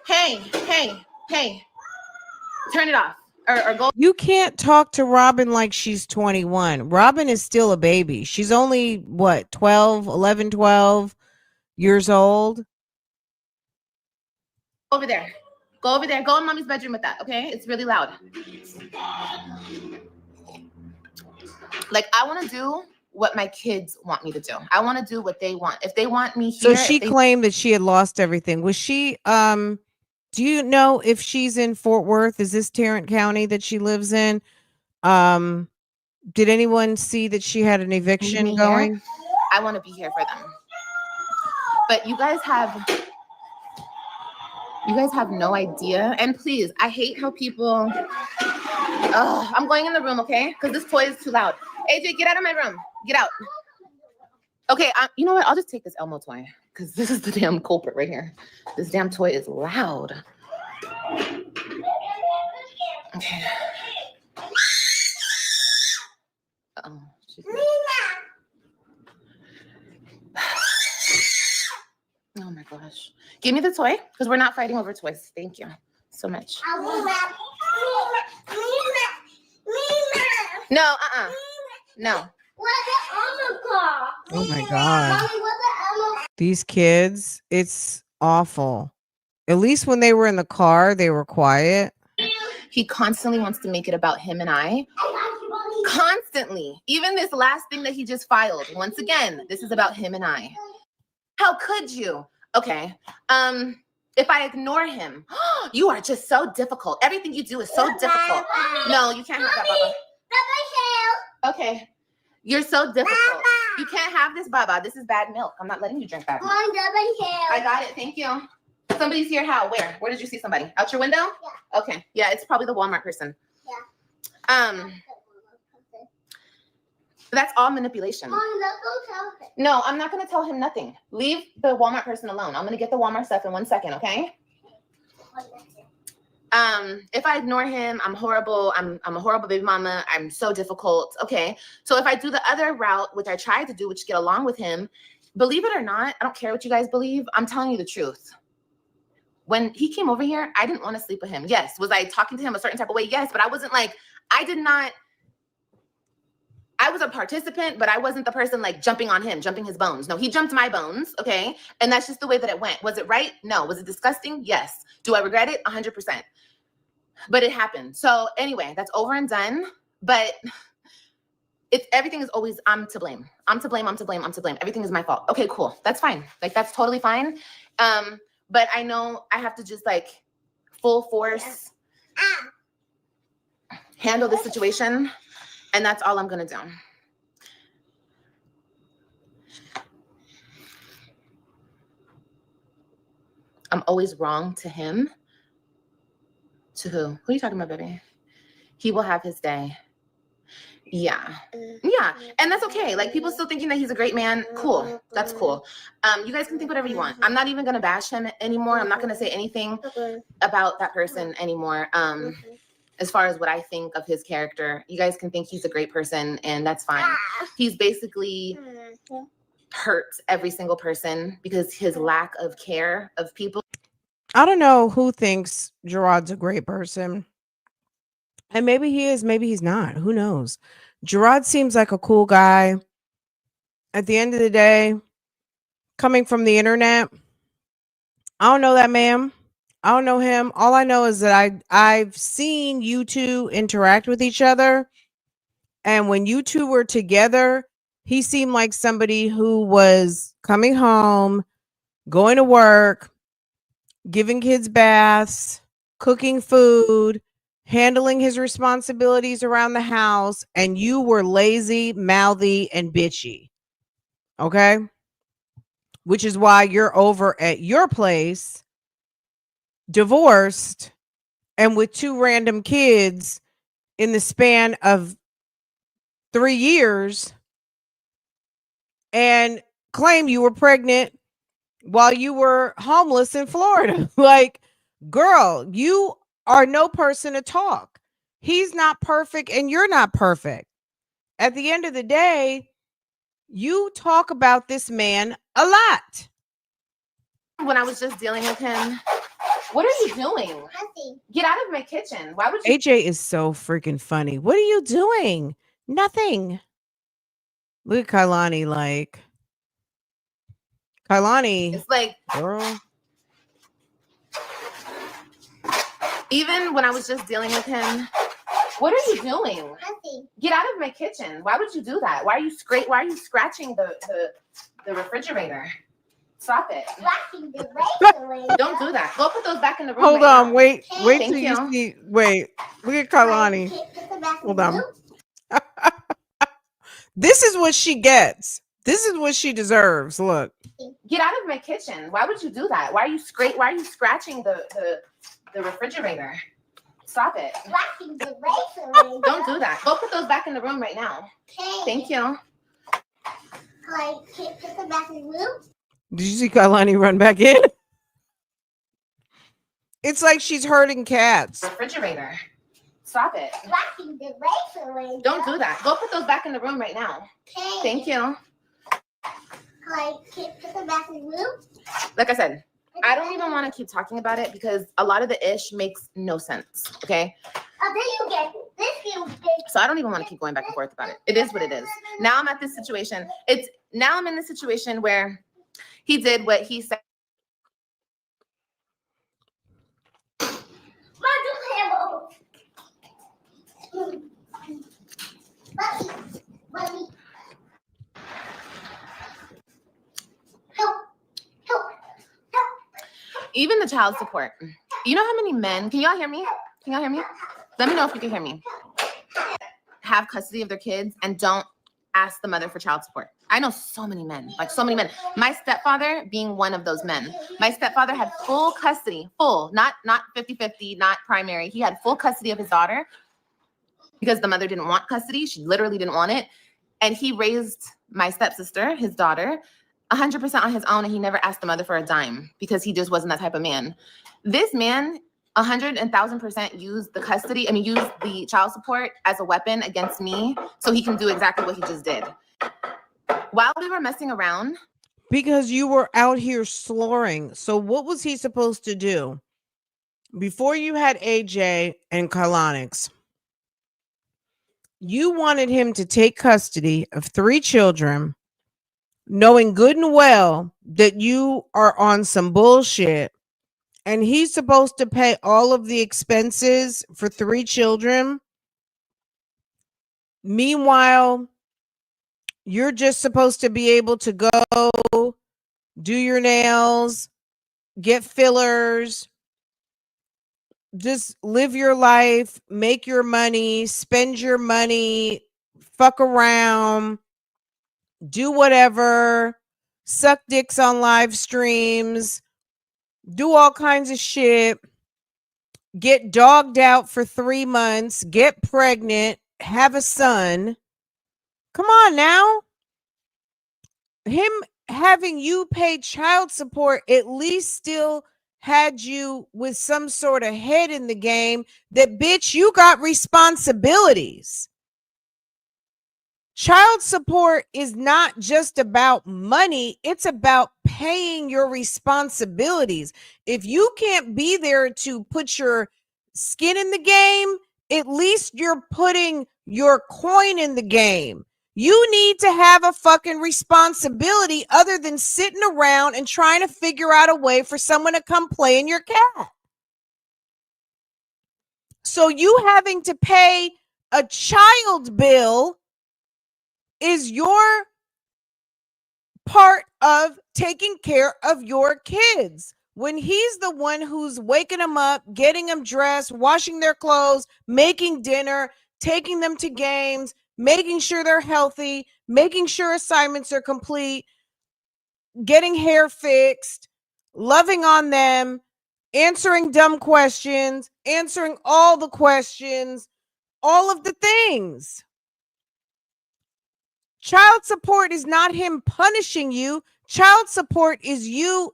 hey, turn it off or go.
You can't talk to Robin like she's 21. Robin is still a baby. She's only what, 12 years old.
Over there. Go over there. Go in mommy's bedroom with that, okay? It's really loud. Like, I want to do what my kids want me to do. I want to do what they want. If they want me here.
So she claimed that she had lost everything. Was she, do you know if she's in Fort Worth? Is this Tarrant County that she lives in? Did anyone see that she had an eviction going?
I want to be here for them. But you guys have no idea. And please, I hate how people, I'm going in the room, okay? Because this toy is too loud. AJ, get out of my room. Get out. Okay, you know what? I'll just take this Elmo toy because this is the damn culprit right here. This damn toy is loud. Okay. Oh, oh my gosh. Give me the toy because we're not fighting over toys. Thank you so much. No, no.
Oh my God. These kids, it's awful. At least when they were in the car, they were quiet.
He constantly wants to make it about him and I. Constantly. Even this last thing that he just filed. Once again, this is about him and I. How could you? Okay. If I ignore him, you are just so difficult. Everything you do is so difficult. No, you can't have that, Baba. Okay. You're so difficult. You can't have this, Baba. This is bad milk. I'm not letting you drink bad milk. I got it. Thank you. Somebody's here. How? Where? Where did you see somebody? Out your window? Yeah. Okay. Yeah, it's probably the Walmart person. Yeah. That's all manipulation. No, I'm not going to tell him nothing. Leave the Walmart person alone. I'm going to get the Walmart stuff in 1 second, okay? If I ignore him, I'm horrible. I'm a horrible baby mama. I'm so difficult. Okay. So if I do the other route, which I tried to do, which get along with him, believe it or not, I don't care what you guys believe. I'm telling you the truth. When he came over here, I didn't want to sleep with him. Yes. Was I talking to him a certain type of way? Yes. But I wasn't like, I was a participant, but I wasn't the person like jumping on him, jumping his bones. No, he jumped my bones. Okay. And that's just the way that it went. Was it right? No. Was it disgusting? Yes. Do I regret it? 100%. But it happened. So anyway, that's over and done. but everything is always I'm to blame. I'm to blame. I'm to blame. I'm to blame. Everything is my fault. Okay, cool. That's fine. Like that's totally fine. But I know I have to just like full force handle this situation, and that's all I'm gonna do. I'm always wrong to him. To who? Who are you talking about, baby? He will have his day. Yeah. Yeah. And that's okay. Like people still thinking that he's a great man. Cool. That's cool. You guys can think whatever you want. I'm not even gonna bash him anymore. I'm not gonna say anything about that person anymore. As far as what I think of his character, you guys can think he's a great person and that's fine. He's basically hurt every single person because his lack of care of people.
I don't know who thinks Gerard's a great person. And maybe he is, maybe he's not. Who knows? Gerard seems like a cool guy. At the end of the day, coming from the internet, I don't know that man. I don't know him. All I know is that I've seen you two interact with each other. And when you two were together, he seemed like somebody who was coming home, going to work, giving kids baths, cooking food, handling his responsibilities around the house, and you were lazy, mouthy, and bitchy. Okay? Which is why you're over at your place, divorced, and with two random kids in the span of 3 years, and claim you were pregnant while you were homeless in Florida. Like, girl, you are no person to talk. He's not perfect and you're not perfect. At the end of the day, you talk about this man a lot.
When I was just dealing with him, what are you doing? Get out of my kitchen. Why would you?
AJ is so freaking funny. What are you doing? Nothing. Look at Kailani like. Kailani.
It's like,
girl.
Even when I was just dealing with him, what are you doing? Get out of my kitchen. Why would you do that? Why are you scratching the refrigerator? Stop it. Don't do that. Go put those back in the room.
Hold
right
on.
now.
Wait
Thank
till you
you.
see. Wait. Look at Kailani. Hold on. This is what she gets. This is what she deserves. Look.
Get out of my kitchen. Why would you do that? Why are you scratching the refrigerator? Stop it. Don't do that. Go put those back in the room right now. Thank you.
Put them back in the room?
Did you see Kailani run back in? It's like she's herding cats.
Refrigerator. Stop it.
Don't
Don't do that. Go put those back in the room right now. Thank you.
Put them back in the room?
Like I said, I don't even want to keep talking about it because a lot of the ish makes no sense. Okay.
Oh, then you get this.
So I don't even want to keep going back and forth about it. It is what it is. Now I'm at this situation. Now I'm in this situation where he did what he said. Even the child support. You know how many men, can y'all hear me? Can y'all hear me? Let me know if you can hear me. Have custody of their kids and don't ask the mother for child support. I know so many men, like so many men. My stepfather being one of those men. My stepfather had full custody, not 50-50, not primary. He had full custody of his daughter because the mother didn't want custody. She literally didn't want it. And he raised my stepsister, his daughter, 100% on his own, and he never asked the mother for a dime because he just wasn't that type of man. This man, 100,000% used the child support as a weapon against me so he can do exactly what he just did. While we were messing around.
Because you were out here slurring. So what was he supposed to do? Before you had AJ and Kalonix, you wanted him to take custody of 3 children, knowing good and well that you are on some bullshit, and he's supposed to pay all of the expenses for 3 children. Meanwhile, you're just supposed to be able to go do your nails, get fillers, just live your life, make your money, spend your money, fuck around, do whatever, suck dicks on live streams, do all kinds of shit, get dogged out for 3 months, get pregnant, have a son. Come on now. Him having you pay child support at least still had you with some sort of head in the game that, bitch, you got responsibilities. Child support is not just about money, it's about paying your responsibilities. If you can't be there to put your skin in the game, at least you're putting your coin in the game. You need to have a fucking responsibility other than sitting around and trying to figure out a way for someone to come play in your cat. So you having to pay a child bill is your part of taking care of your kids. When he's the one who's waking them up, getting them dressed, washing their clothes, making dinner, taking them to games, making sure they're healthy, making sure assignments are complete, getting hair fixed, loving on them, answering dumb questions, answering all the questions, all of the things. Child support is not him punishing you. Child support is you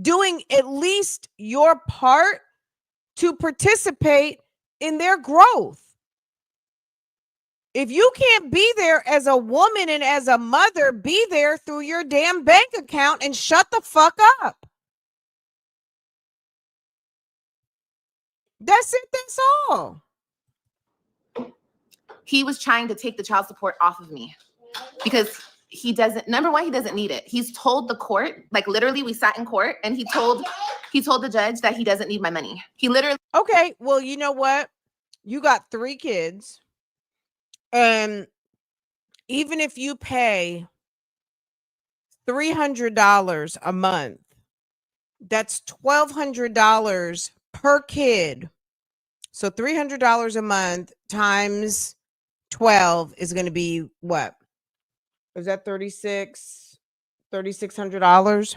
doing at least your part to participate in their growth. If you can't be there as a woman and as a mother, be there through your damn bank account and shut the fuck up. That's it. That's all.
He was trying to take the child support off of me because he doesn't, number one, he doesn't need it. He's told the court, like literally we sat in court and he told the judge that he doesn't need my money. He literally.
Okay, well, you know what? You got 3 kids. And even if you pay $300 a month, that's $1,200 per kid. So $300 a month times 12 is going to be what? Is that $3,600?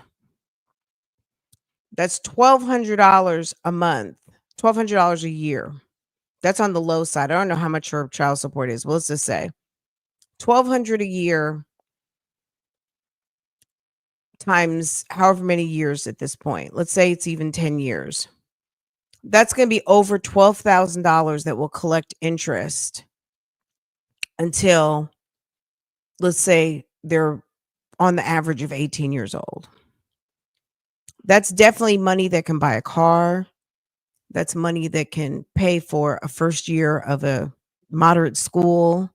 That's $1,200 a month, $1,200 a year. That's on the low side. I don't know how much your child support is. Well, let's just say $1,200 a year times however many years at this point. Let's say it's even 10 years. That's going to be over $12,000 that will collect interest until, let's say, they're on the average of 18 years old. That's definitely money that can buy a car. That's money that can pay for a first year of a moderate school.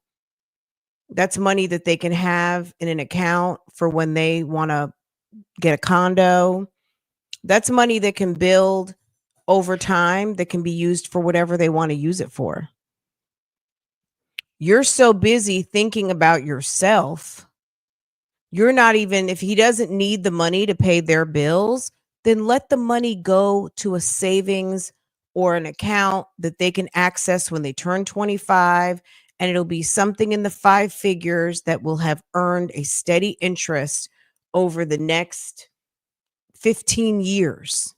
That's money that they can have in an account for when they want to get a condo. That's money that can build over time that can be used for whatever they want to use it for. You're so busy thinking about yourself. You're not even, if he doesn't need the money to pay their bills, then let the money go to a savings or an account that they can access when they turn 25. And it'll be something in the 5 figures that will have earned a steady interest over the next 15 years.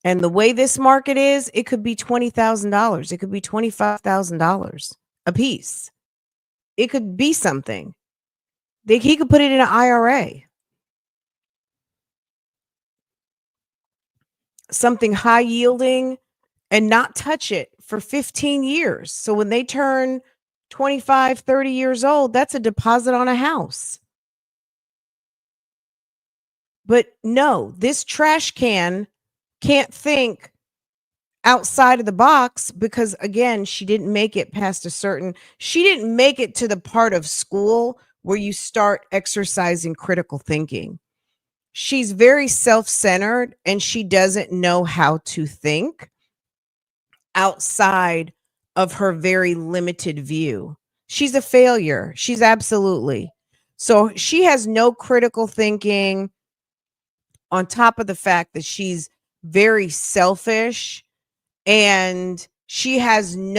And the way this market is, it could be $20,000. It could be $25,000 a piece. It could be something. He could put it in an IRA. Something high yielding and not touch it for 15 years. So when they turn 25, 30 years old, that's a deposit on a house. But no, this trash can can't think outside of the box because, again, she didn't make it she didn't make it to the part of school where you start exercising critical thinking. She's very self-centered and she doesn't know how to think outside of her very limited view. She's a failure. She's absolutely. So she has no critical thinking, on top of the fact that she's very selfish, and she doesn't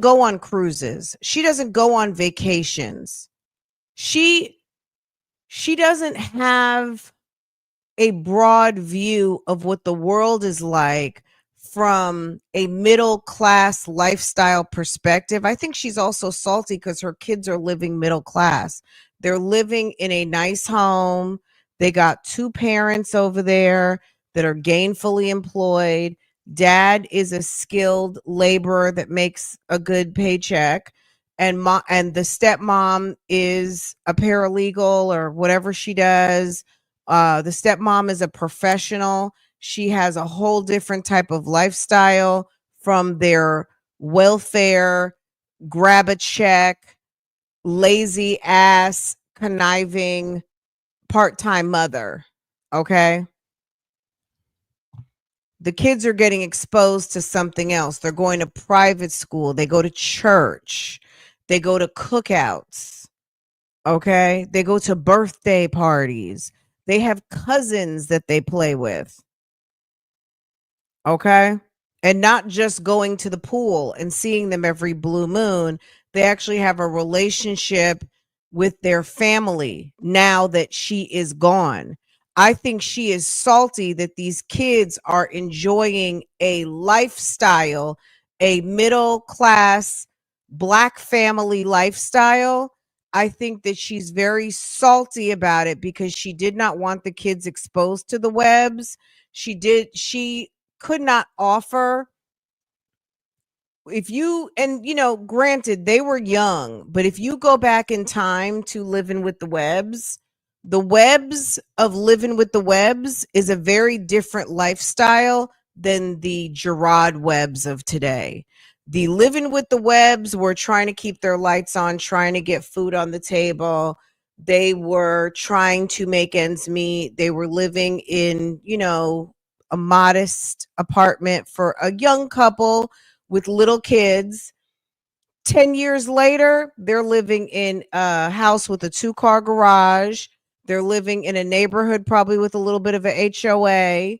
go on cruises. She doesn't go on vacations. She doesn't have a broad view of what the world is like from a middle class lifestyle perspective. I think she's also salty because her kids are living middle class. They're living in a nice home. They got two parents over there that are gainfully employed. Dad is a skilled laborer that makes a good paycheck. And the stepmom is a paralegal or whatever she does. The stepmom is a professional. She has a whole different type of lifestyle from their welfare, grab a check, lazy ass, conniving part-time mother. Okay. The kids are getting exposed to something else. They're going to private school. They go to church. They go to cookouts. Okay. They go to birthday parties. They have cousins that they play with. Okay. And not just going to the pool and seeing them every blue moon. They actually have a relationship with their family now that she is gone. I think she is salty that these kids are enjoying a lifestyle, a middle class Black family lifestyle. I think that she's very salty about it because she did not want the kids exposed to the webs. She could not offer, if you, and granted they were young, but if you go back in time to Living with the webs of Living with the Webs is a very different lifestyle than the Gerard webs of today. The Living with the Webs were trying to keep their lights on, trying to get food on the table. They were trying to make ends meet. They were living in, a modest apartment for a young couple with little kids. 10 years later, they're living in a house with a 2-car garage. They're living in a neighborhood probably with a little bit of a HOA.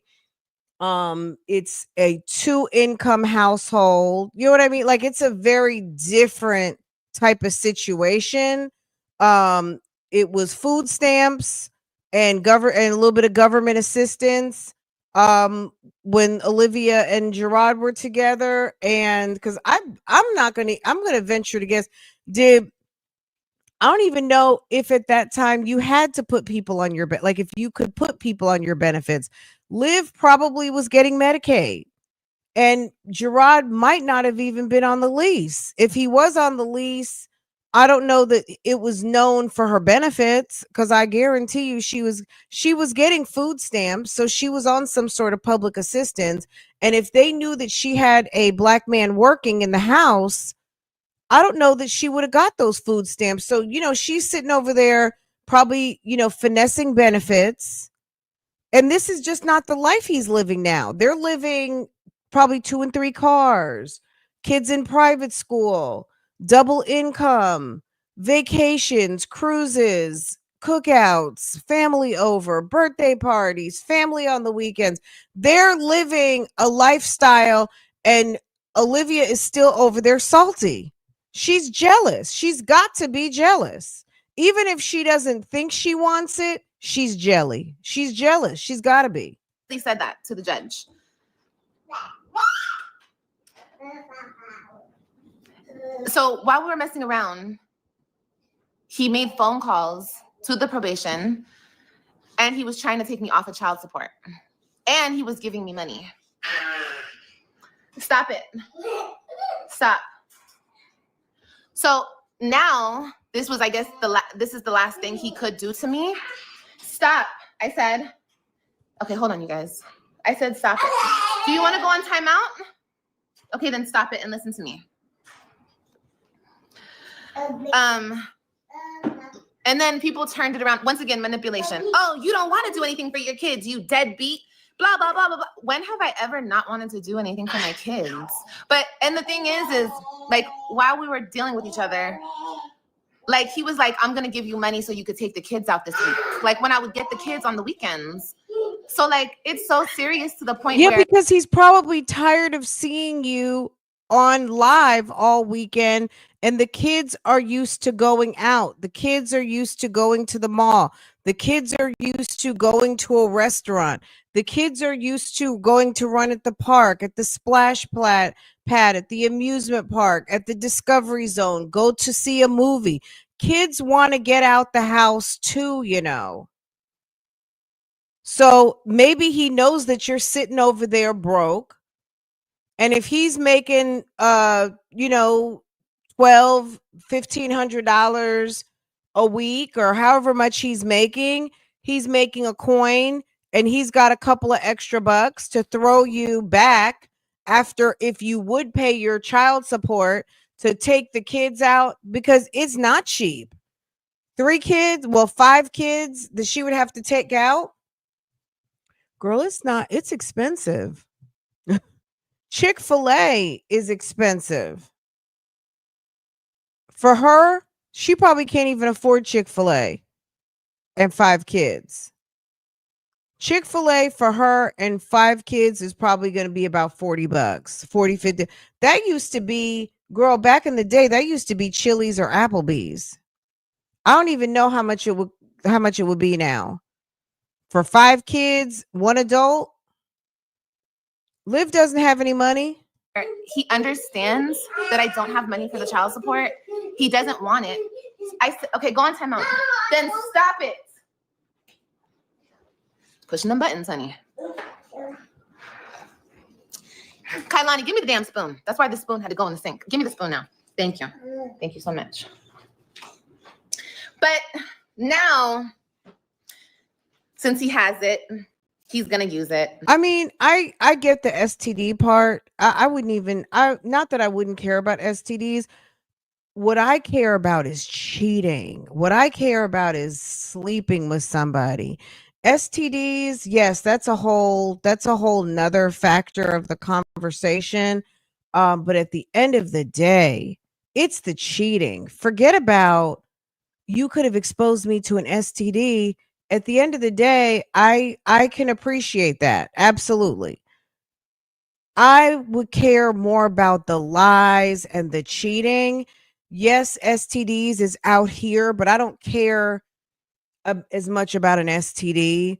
It's a 2-income household. You know what I mean? Like, it's a very different type of situation. Um, it was food stamps and and a little bit of government assistance. When Olivia and Gerard were together, and because I'm gonna venture to guess, did I don't even know if at that time you had to put people on your like if you could put people on your benefits. Liv probably was getting Medicaid, and Gerard might not have even been on the lease. If he was on the lease, I don't know that it was known for her benefits, because I guarantee you she was getting food stamps, so she was on some sort of public assistance. And if they knew that she had a Black man working in the house, I don't know that she would have got those food stamps. So, she's sitting over there probably, finessing benefits. And this is just not the life he's living now. They're living probably 2 and 3 cars, kids in private school, double income, vacations, cruises, cookouts, family over, birthday parties, family on the weekends. They're living a lifestyle, and Olivia is still over there salty. She's jealous. She's got to be jealous. Even if she doesn't think she wants it, she's jelly. She's jealous. She's got to be.
He said that to the judge. So while we were messing around, he made phone calls to the probation, and he was trying to take me off of child support. And he was giving me money. Stop it. Stop. So now, this was, I guess, this is the last thing he could do to me. Stop. I said, okay, hold on, you guys. I said, stop it. Do you want to go on timeout? Okay, then stop it and listen to me. And then people turned it around. Once again, manipulation. Oh, you don't want to do anything for your kids, you deadbeat. blah, blah, blah, blah, blah. When have I ever not wanted to do anything for my kids? But, and the thing is like, while we were dealing with each other, like, he was like, I'm going to give you money so you could take the kids out this week. Like, when I would get the kids on the weekends. So, like, it's so serious to the point
Yeah,
where.
because he's probably tired of seeing you on live all weekend, and the kids are used to going out. The kids are used to going to the mall. The kids are used to going to a restaurant. The kids are used to going to run at the park, at the pad, at the amusement park, at the Discovery Zone, go to see a movie. Kids want to get out the house too, you know. So maybe he knows that you're sitting over there broke. And if he's making you know, $1,200-$1,500 a week or however much he's making a coin, and he's got a couple of extra bucks to throw you back after, if you would pay your child support to take the kids out, because it's not cheap. 3 kids, well, 5 kids that she would have to take out. Girl, it's expensive. Chick-fil-A is expensive. For her, she probably can't even afford Chick-fil-A and 5 kids. Chick-fil-A for her and 5 kids is probably going to be about $40, 40, 50. That used to be, girl, back in the day, that used to be Chili's or Applebee's. I don't even know how much it would be now. For 5 kids, 1 adult. Liv doesn't have any money.
He understands that I don't have money for the child support. He doesn't want it. I said, okay, go on timeout. Then stop it. Pushing them buttons, honey. Kailani, give me the damn spoon. That's why the spoon had to go in the sink. Give me the spoon now. Thank you. Thank you so much. But now, since he has it, he's gonna use it.
I mean, I get the STD part. I wouldn't even, not that I wouldn't care about STDs. What I care about is cheating. What I care about is sleeping with somebody. STDs, yes, that's a whole nother factor of the conversation. But at the end of the day, it's the cheating. Forget about, you could have exposed me to an STD. At the end of the day, I can appreciate that. Absolutely. I would care more about the lies and the cheating. Yes, STDs is out here, but I don't care as much about an STD.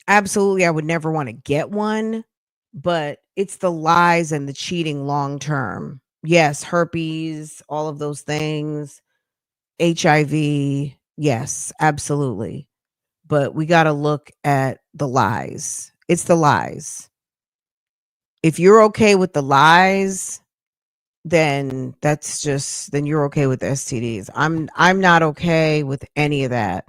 Absolutely, I would never want to get one, but it's the lies and the cheating long term. Yes, herpes, all of those things, HIV. Yes, absolutely. But we got to look at the lies. It's the lies. If you're okay with the lies, then then you're okay with STDs. I'm not okay with any of that.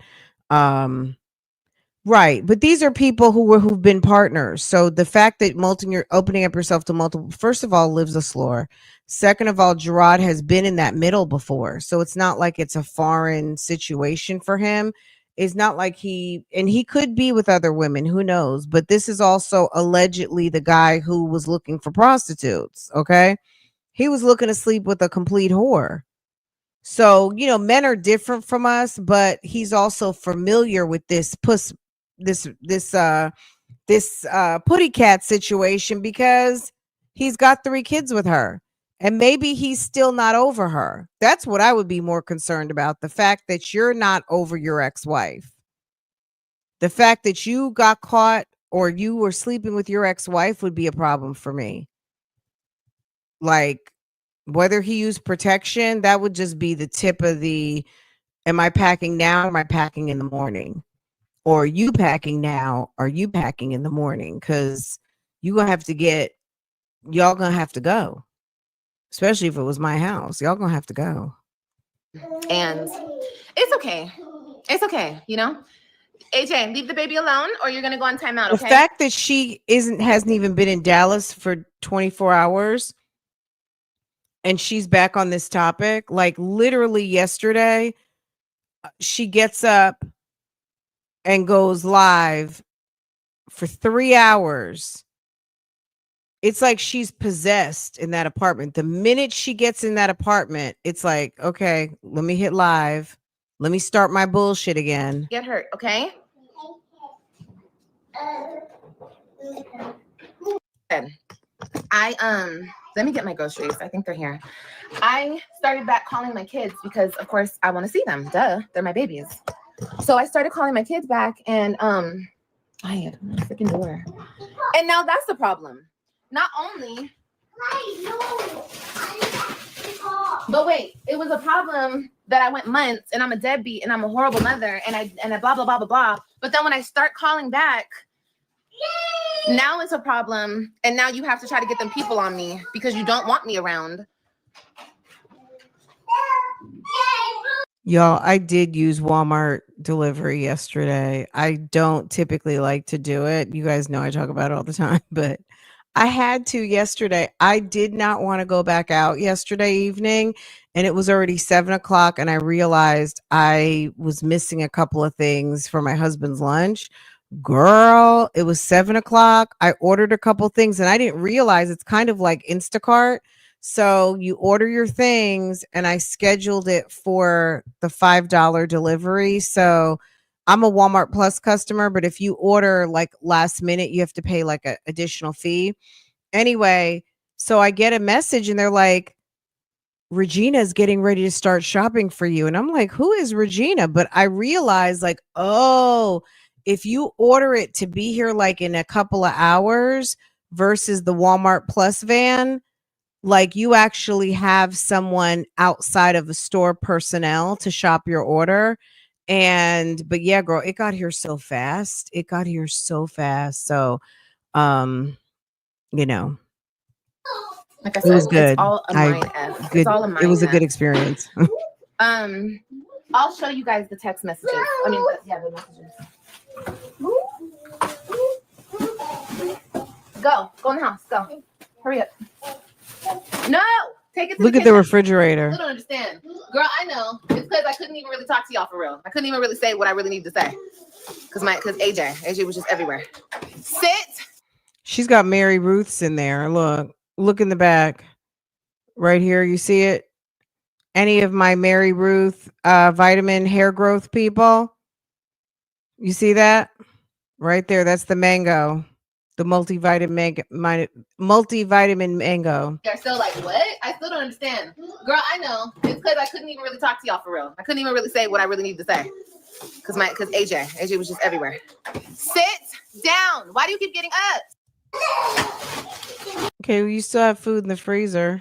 Right, but these are people who've been partners. So the fact that you're opening up yourself to multiple, first of all, Liv's a slur. Second of all, Gerard has been in that middle before, so it's not like it's a foreign situation for him. It's not like he could be with other women, who knows? But this is also allegedly the guy who was looking for prostitutes. Okay, he was looking to sleep with a complete whore. So, you know, men are different from us, but he's also familiar with this putty cat situation, because he's got 3 kids with her, and maybe he's still not over her. That's what I would be more concerned about. The fact that you're not over your ex-wife. The fact that you got caught or you were sleeping with your ex-wife would be a problem for me. Like, whether he used protection, that would just be the tip of the, am I packing now? Or am I packing in the morning? Or are you packing now? Or are you packing in the morning? Because y'all gonna have to go. Especially if it was my house. Y'all gonna have to go.
And it's okay. It's okay, you know? AJ, leave the baby alone or you're gonna go on timeout, okay?
The fact that she hasn't even been in Dallas for 24 hours and she's back on this topic, like literally yesterday, she gets up and goes live for 3 hours. It's like she's possessed in that apartment. The minute she gets in that apartment, it's like, okay, let me hit live. Let me start my bullshit again.
Get hurt, okay? Good. Let me get my groceries. I think they're here. I started back calling my kids because, of course, I want to see them. Duh, they're my babies. So I started calling my kids back, and I had my freaking door. And now that's the problem. Not only, but wait, it was a problem that I went months, and I'm a deadbeat, and I'm a horrible mother, and I blah blah blah blah blah. But then when I start calling back, now it's a problem, and now you have to try to get them people on me because you don't want me around.
Y'all, I did use Walmart delivery yesterday. I don't typically like to do it. You guys know I talk about it all the time, but I had to yesterday. I did not want to go back out yesterday evening, and it was already 7:00, and I realized I was missing a couple of things for my husband's lunch. Girl, it was 7:00. I ordered a couple things, and I didn't realize it's kind of like Instacart. So you order your things, and I scheduled it for the $5 delivery. So I'm a Walmart Plus customer, but if you order like last minute, you have to pay like an additional fee. Anyway, so I get a message, and they're like, Regina's getting ready to start shopping for you. And I'm like, who is Regina? But I realized, like, oh, if you order it to be here like in a couple of hours versus the Walmart Plus van, like you actually have someone outside of the store personnel to shop your order. But yeah, girl, it got here so fast. So, you know,
Like I
it
said,
was good.
it's all a mind F. It's all a mind
It was a good
F.
experience.
I'll show you guys the text messages. I mean, the messages. Go in the house. Go. Hurry up. No, take it to
Look
the
at the
kitchen.
refrigerator.
I don't understand. Girl, I know. It's because I couldn't even really talk to y'all for real. I couldn't even really say what I really need to say. Because AJ was just everywhere. Sit.
She's got Mary Ruth's in there. Look in the back. Right here. You see it? Any of my Mary Ruth vitamin hair growth people? You see that? Right there. That's the mango. The multivitamin mango.
They're still like, what? I still don't understand. Girl, I know. It's because I couldn't even really talk to y'all for real. I couldn't even really say what I really need to say. Because AJ was just everywhere. Sit down. Why do you keep getting up?
Okay, well, you still have food in the freezer.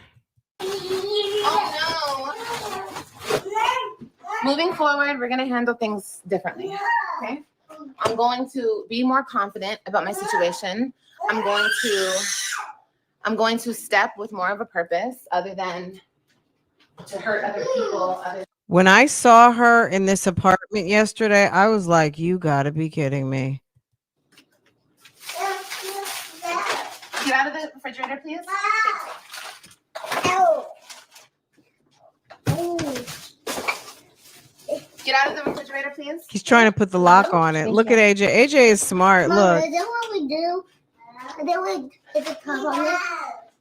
Oh no. Moving forward, we're gonna handle things differently. Okay. I'm going to be more confident about my situation. I'm going to step with more of a purpose other than to hurt other people.
When I saw her in this apartment yesterday, I was like, you gotta be kidding me.
Get out of the refrigerator, please. Get out of the refrigerator, please.
He's trying to put the lock on it. Look at AJ. AJ is smart.
Mama,
Look.
is that what we do? Is it cover on it?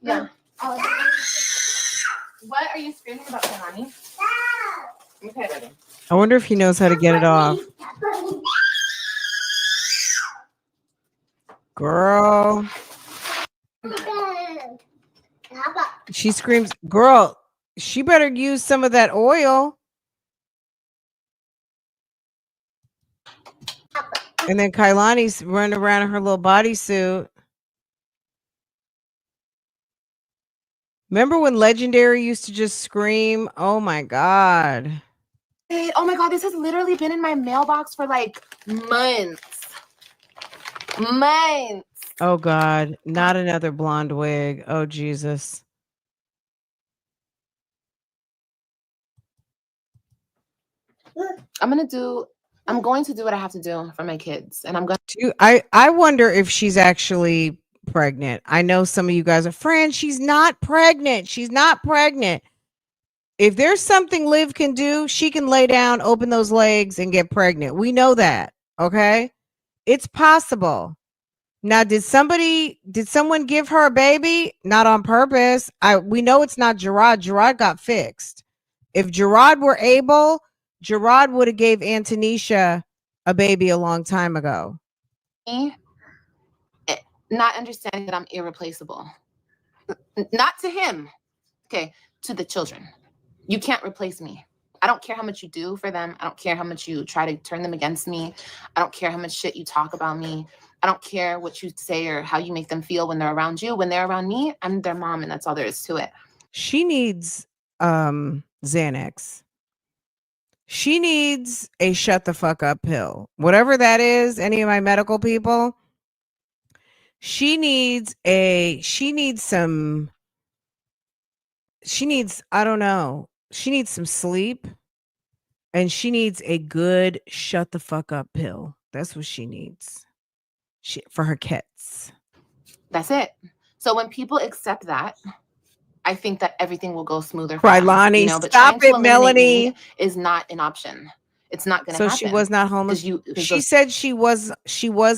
Yeah.
Oh.
What are you screaming about, honey? Okay, baby.
I wonder if he knows how to get it off. Girl. She screams, girl, she better use some of that oil. And then Kailani's running around in her little bodysuit. Remember when Legendary used to just scream? Oh my God.
Oh my God, this has literally been in my mailbox for like months.
Oh God, not another blonde wig. Oh Jesus.
I'm going to do what I have to do for my kids. And I'm going
to. I wonder if she's actually pregnant. I know some of you guys are, Fran, she's not pregnant. She's not pregnant. If there's something Liv can do, she can lay down, open those legs, and get pregnant. We know that. Okay? It's possible. Now, did someone give her a baby? Not on purpose. We know it's not Gerard. Gerard got fixed. If Gerard were able, Gerard would have gave Antonisha a baby a long time ago.
Me, not understanding that I'm irreplaceable. Not to him, okay, to the children. You can't replace me. I don't care how much you do for them. I don't care how much you try to turn them against me. I don't care how much shit you talk about me. I don't care what you say or how you make them feel when they're around you. When they're around me, I'm their mom, and that's all there is to it.
She needs Xanax. She needs a shut the fuck up pill. Whatever that is, any of my medical people, she needs some, I don't know. She needs some sleep, and she needs a good shut the fuck up pill. That's what she needs. For her kids.
That's it. So when people accept that, I think that everything will go smoother for them,
Lonnie,
you know, but
stop
trying to
it, Melanie.
me is not an option. It's not going to
So
happen.
she was not homeless. She said she was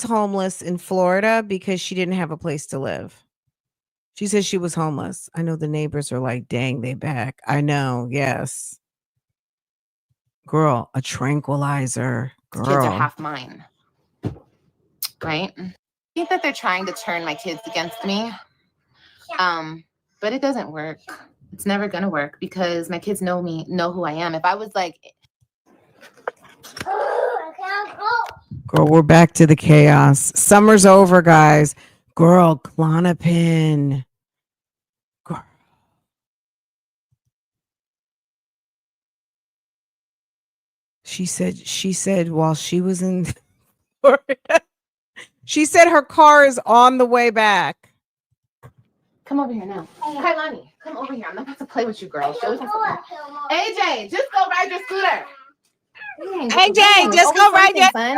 homeless in Florida because she didn't have a place to live. She said she was homeless. I know the neighbors are like, dang, they back. I know. Yes. Girl, a tranquilizer. Girl.
Kids are half mine. Right? I think that they're trying to turn my kids against me. But it doesn't work. It's never going to work because my kids know me, know who I am. If I was like...
Girl, we're back to the chaos. Summer's over, guys. Girl, Klonopin. Girl. She said while she was in Florida, she said her car is on the way back.
Come over here now. Kailani, come over here. I'm not about to play with you, girls. AJ, just go ride your scooter.
AJ, just go ride your scooter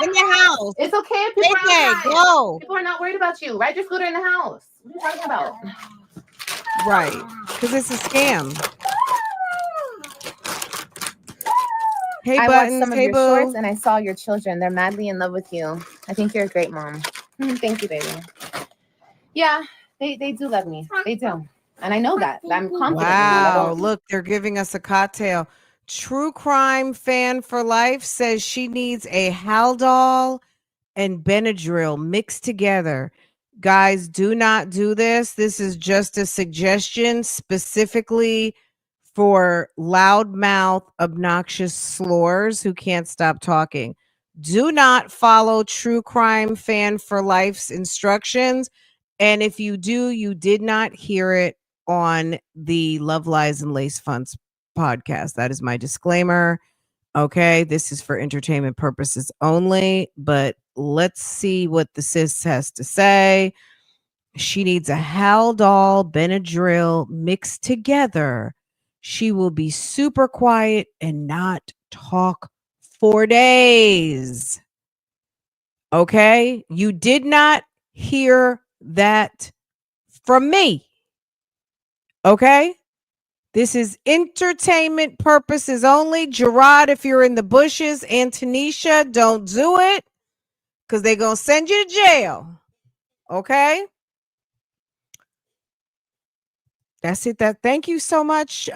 in the house.
It's okay if people
AJ,
are
go.
People are not worried about you. Ride your scooter in the house. What are you talking about?
Right, because it's a scam. Hey,
I
Buttons.
watched some of
hey,
your
Boo.
shorts and I saw your children. They're madly in love with you. I think you're a great mom. Thank you, baby. Yeah, they do love me. They do. And I know that. I'm confident.
Wow, look, they're giving us a cocktail. True crime fan for life says she needs a Haldol and Benadryl mixed together. Guys, do not do this. This is just a suggestion specifically for loudmouth, obnoxious slurs who can't stop talking. Do not follow True Crime Fan for Life's instructions. And if you do, you did not hear it on the Love, Lies, and Lace Funds podcast. That is my disclaimer. Okay, this is for entertainment purposes only, but let's see what the sis has to say. She needs a Haldol, Benadryl mixed together. She will be super quiet and not talk for days. Okay, you did not hear that from me. Okay, this is entertainment purposes only. Gerard, if you're in the bushes, Antonisha, don't do it because they're going to send you to jail. Okay? That's it. Thank you so much,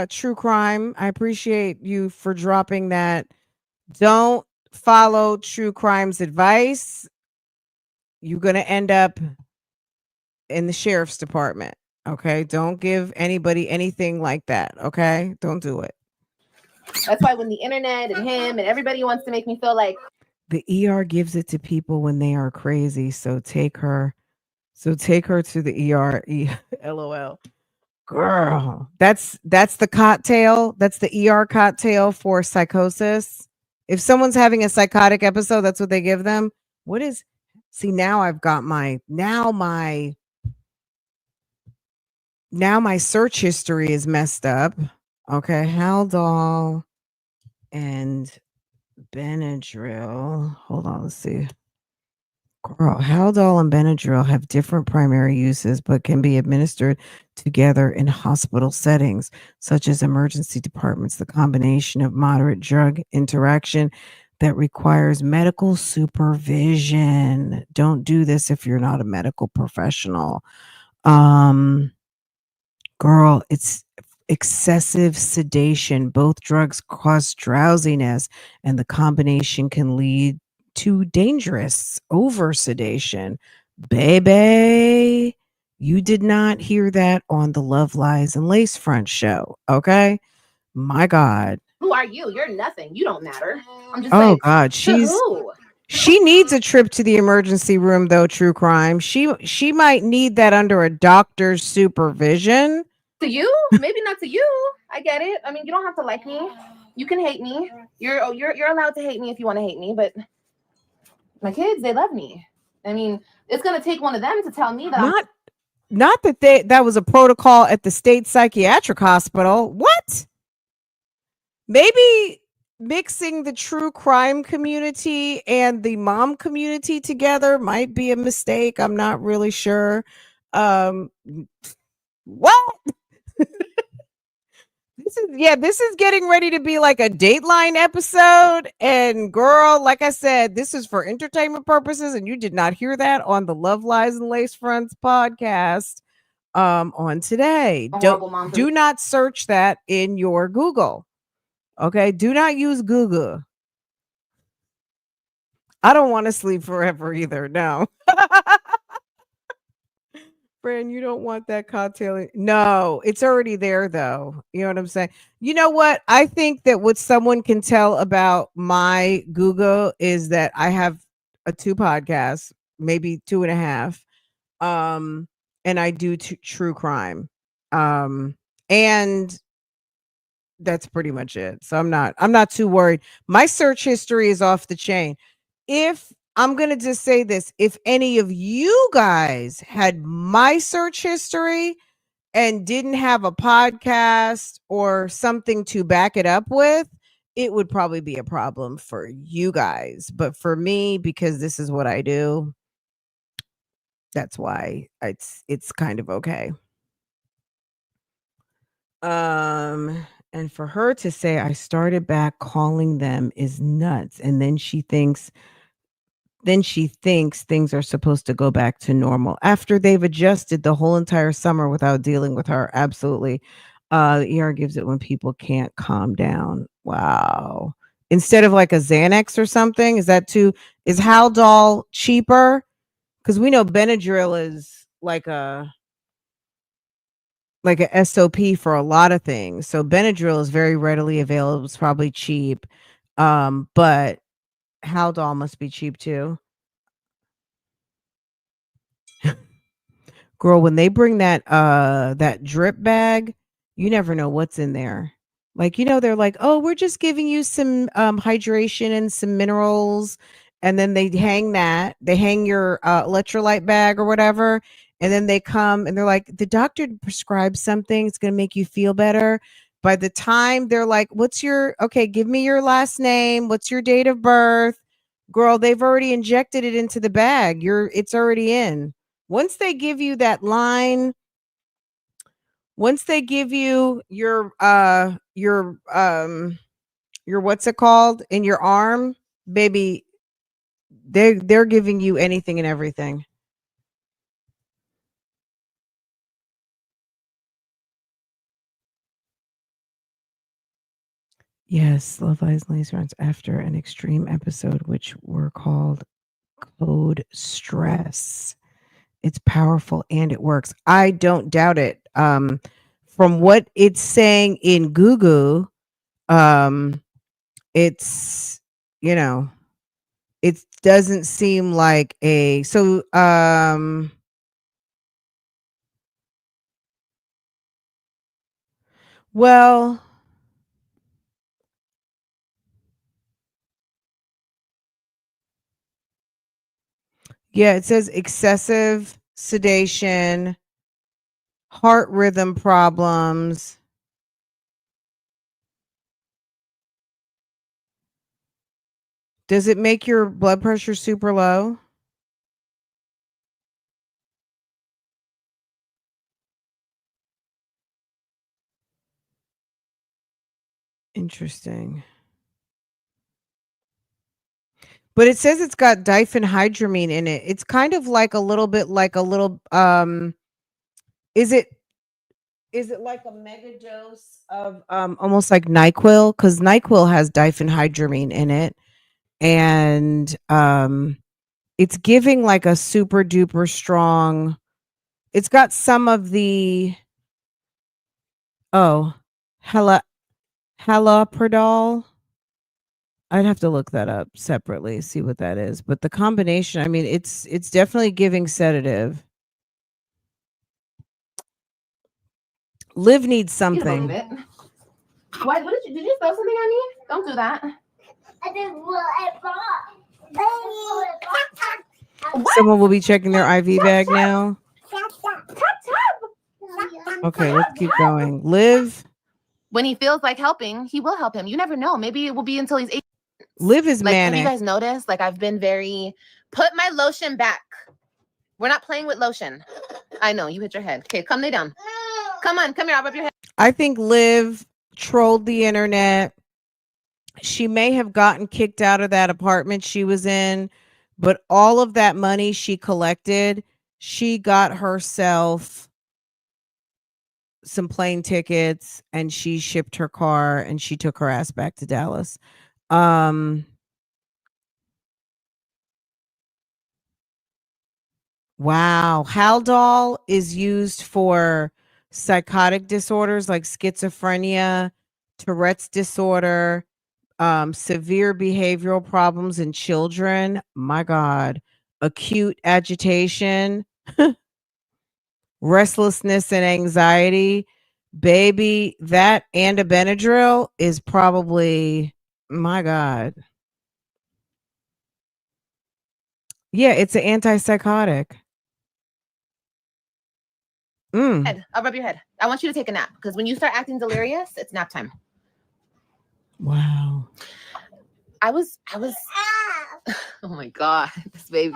True Crime. I appreciate you for dropping that. Don't follow True Crime's advice. You're going to end up in the sheriff's department. Okay? Don't give anybody anything like that. Okay? Don't do it.
That's why when the internet and him and everybody wants to make me feel like
the ER gives it to people when they are crazy. So take her to the ER. LOL. Girl, that's the cocktail. That's the ER cocktail for psychosis. If someone's having a psychotic episode, that's what they give them. What is? See, now I've got my search history is messed up. Okay, Haldol and Benadryl. Hold on, let's see. Girl, Haldol and Benadryl have different primary uses, but can be administered together in hospital settings, such as emergency departments. The combination of moderate drug interaction that requires medical supervision. Don't do this if you're not a medical professional. Um, Girl, it's excessive sedation. Both drugs cause drowsiness, and the combination can lead to dangerous over sedation. Baby, you did not hear that on the Love Lies and Lace Front show. Okay. My God.
Who are you? You're nothing. You don't matter. I'm just
Oh
like,
God.
to who?
She needs a trip to the emergency room though, true crime. She might need that under a doctor's supervision.
To you? Maybe not to you. I get it. I mean, you don't have to like me. You can hate me. You're allowed to hate me if you want to hate me, but my kids, they love me. I mean, it's gonna take one of them to tell me that I'm
Not that that was a protocol at the state psychiatric hospital. What? Maybe mixing the true crime community and the mom community together might be a mistake. I'm not really sure. Um what? This is getting ready to be like a Dateline episode. And girl, like I said, this is for entertainment purposes, and you did not hear that on the Love Lies and Lace Fronts podcast on today.
a horrible mom.
Do not search that in your Google. Okay, do not use Google. I don't want to sleep forever either. No. Fran, you don't want that cocktail. No, it's already there though. You know what I'm saying? You know what? I think that what someone can tell about my Google is that I have a 2 podcasts, maybe 2 and a half. And I do true crime. And that's pretty much it. So I'm not too worried. My search history is off the chain. If I'm going to just say this, if any of you guys had my search history and didn't have a podcast or something to back it up with, it would probably be a problem for you guys. But for me, because this is what I do, that's why it's kind of okay. And for her to say I started back calling them is nuts. And then she thinks things are supposed to go back to normal after they've adjusted the whole entire summer without dealing with her. Absolutely. The ER gives it when people can't calm down. Wow. Instead of like a Xanax or something, is Haldol cheaper? Because we know Benadryl is like a SOP for a lot of things. So Benadryl is very readily available. It's probably cheap. But Haldol must be cheap too. Girl, when they bring that drip bag, you never know what's in there. Like, they're like, "Oh, we're just giving you some hydration and some minerals." And then they hang your electrolyte bag or whatever, and then they come and they're like, "The doctor prescribed something, it's going to make you feel better." By the time they're like, okay, give me your last name, what's your date of birth?" Girl, they've already injected it into the bag. It's already in. Once they give you that line, once they give you your what's it called in your arm, baby, they're giving you anything and everything. Yes, Love Lies Laser runs after an extreme episode, which were called Code Stress. It's powerful and it works. I don't doubt it. From what it's saying in Google, um, it's you know, it doesn't seem like well, yeah, it says excessive sedation, heart rhythm problems. Does it make your blood pressure super low? Interesting. But it says it's got diphenhydramine in it. It's kind of like a little bit like a little is it like a mega dose of almost like NyQuil, cuz NyQuil has diphenhydramine in it, and it's giving like a super duper strong. It's got some of the oh, haloperidol. I'd have to look that up separately, see what that is. But the combination, I mean, it's definitely giving sedative. Liv needs
You believe
something.
it. Why? What did you throw something on me? Don't do that.
I did what I bought.
Someone will be checking their IV bag now. Okay, let's keep going. Liv
When he feels like helping, he will help him. You never know. Maybe it will be until he's 8.
Liv is
Like, have you
manic.
guys noticed? Like, I've been very, put my lotion back. We're not playing with lotion. I know, you hit your head. Okay, come lay down. Come on, come here, I'll rub your head.
I think Liv trolled the internet. She may have gotten kicked out of that apartment she was in, but all of that money she collected, she got herself some plane tickets and she shipped her car and she took her ass back to Dallas. Wow. Haldol is used for psychotic disorders like schizophrenia, Tourette's disorder, severe behavioral problems in children. My God. Acute agitation, restlessness and anxiety. Baby, that and a Benadryl is probably, my God. Yeah, it's an antipsychotic.
I'll rub your head. I want you to take a nap because when you start acting delirious, it's nap time.
Wow.
I was, oh my God, this baby.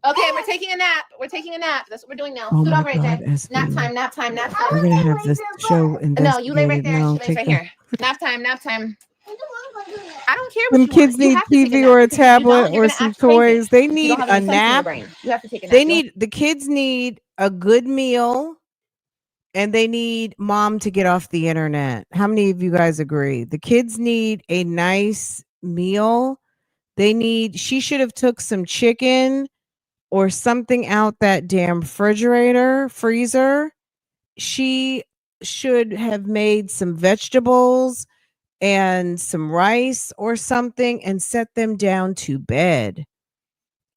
Okay, we're taking a nap. We're taking a nap. That's what we're doing now.
Oh
Scoot
my
over right
God,
there.
SB.
Nap time, nap time, nap time.
We're gonna have this show investigated.
No, you lay right there.
No,
She lays
take
right
the,
here. Nap time, nap time. I don't care what
Some
you
kids
want. You
need
have to take a
TV
nap
or a
because if you don't,
tablet
you're
or
gonna
some
act crazy.
toys. They
If you
need
don't have
a
any sense in your
nap.
brain, you have to take a nap.
They need the kids need a good meal and they need mom to get off the internet. How many of you guys agree? The kids need a nice meal. She should have took some chicken or something out that damn freezer. She should have made some vegetables and some rice or something and set them down to bed.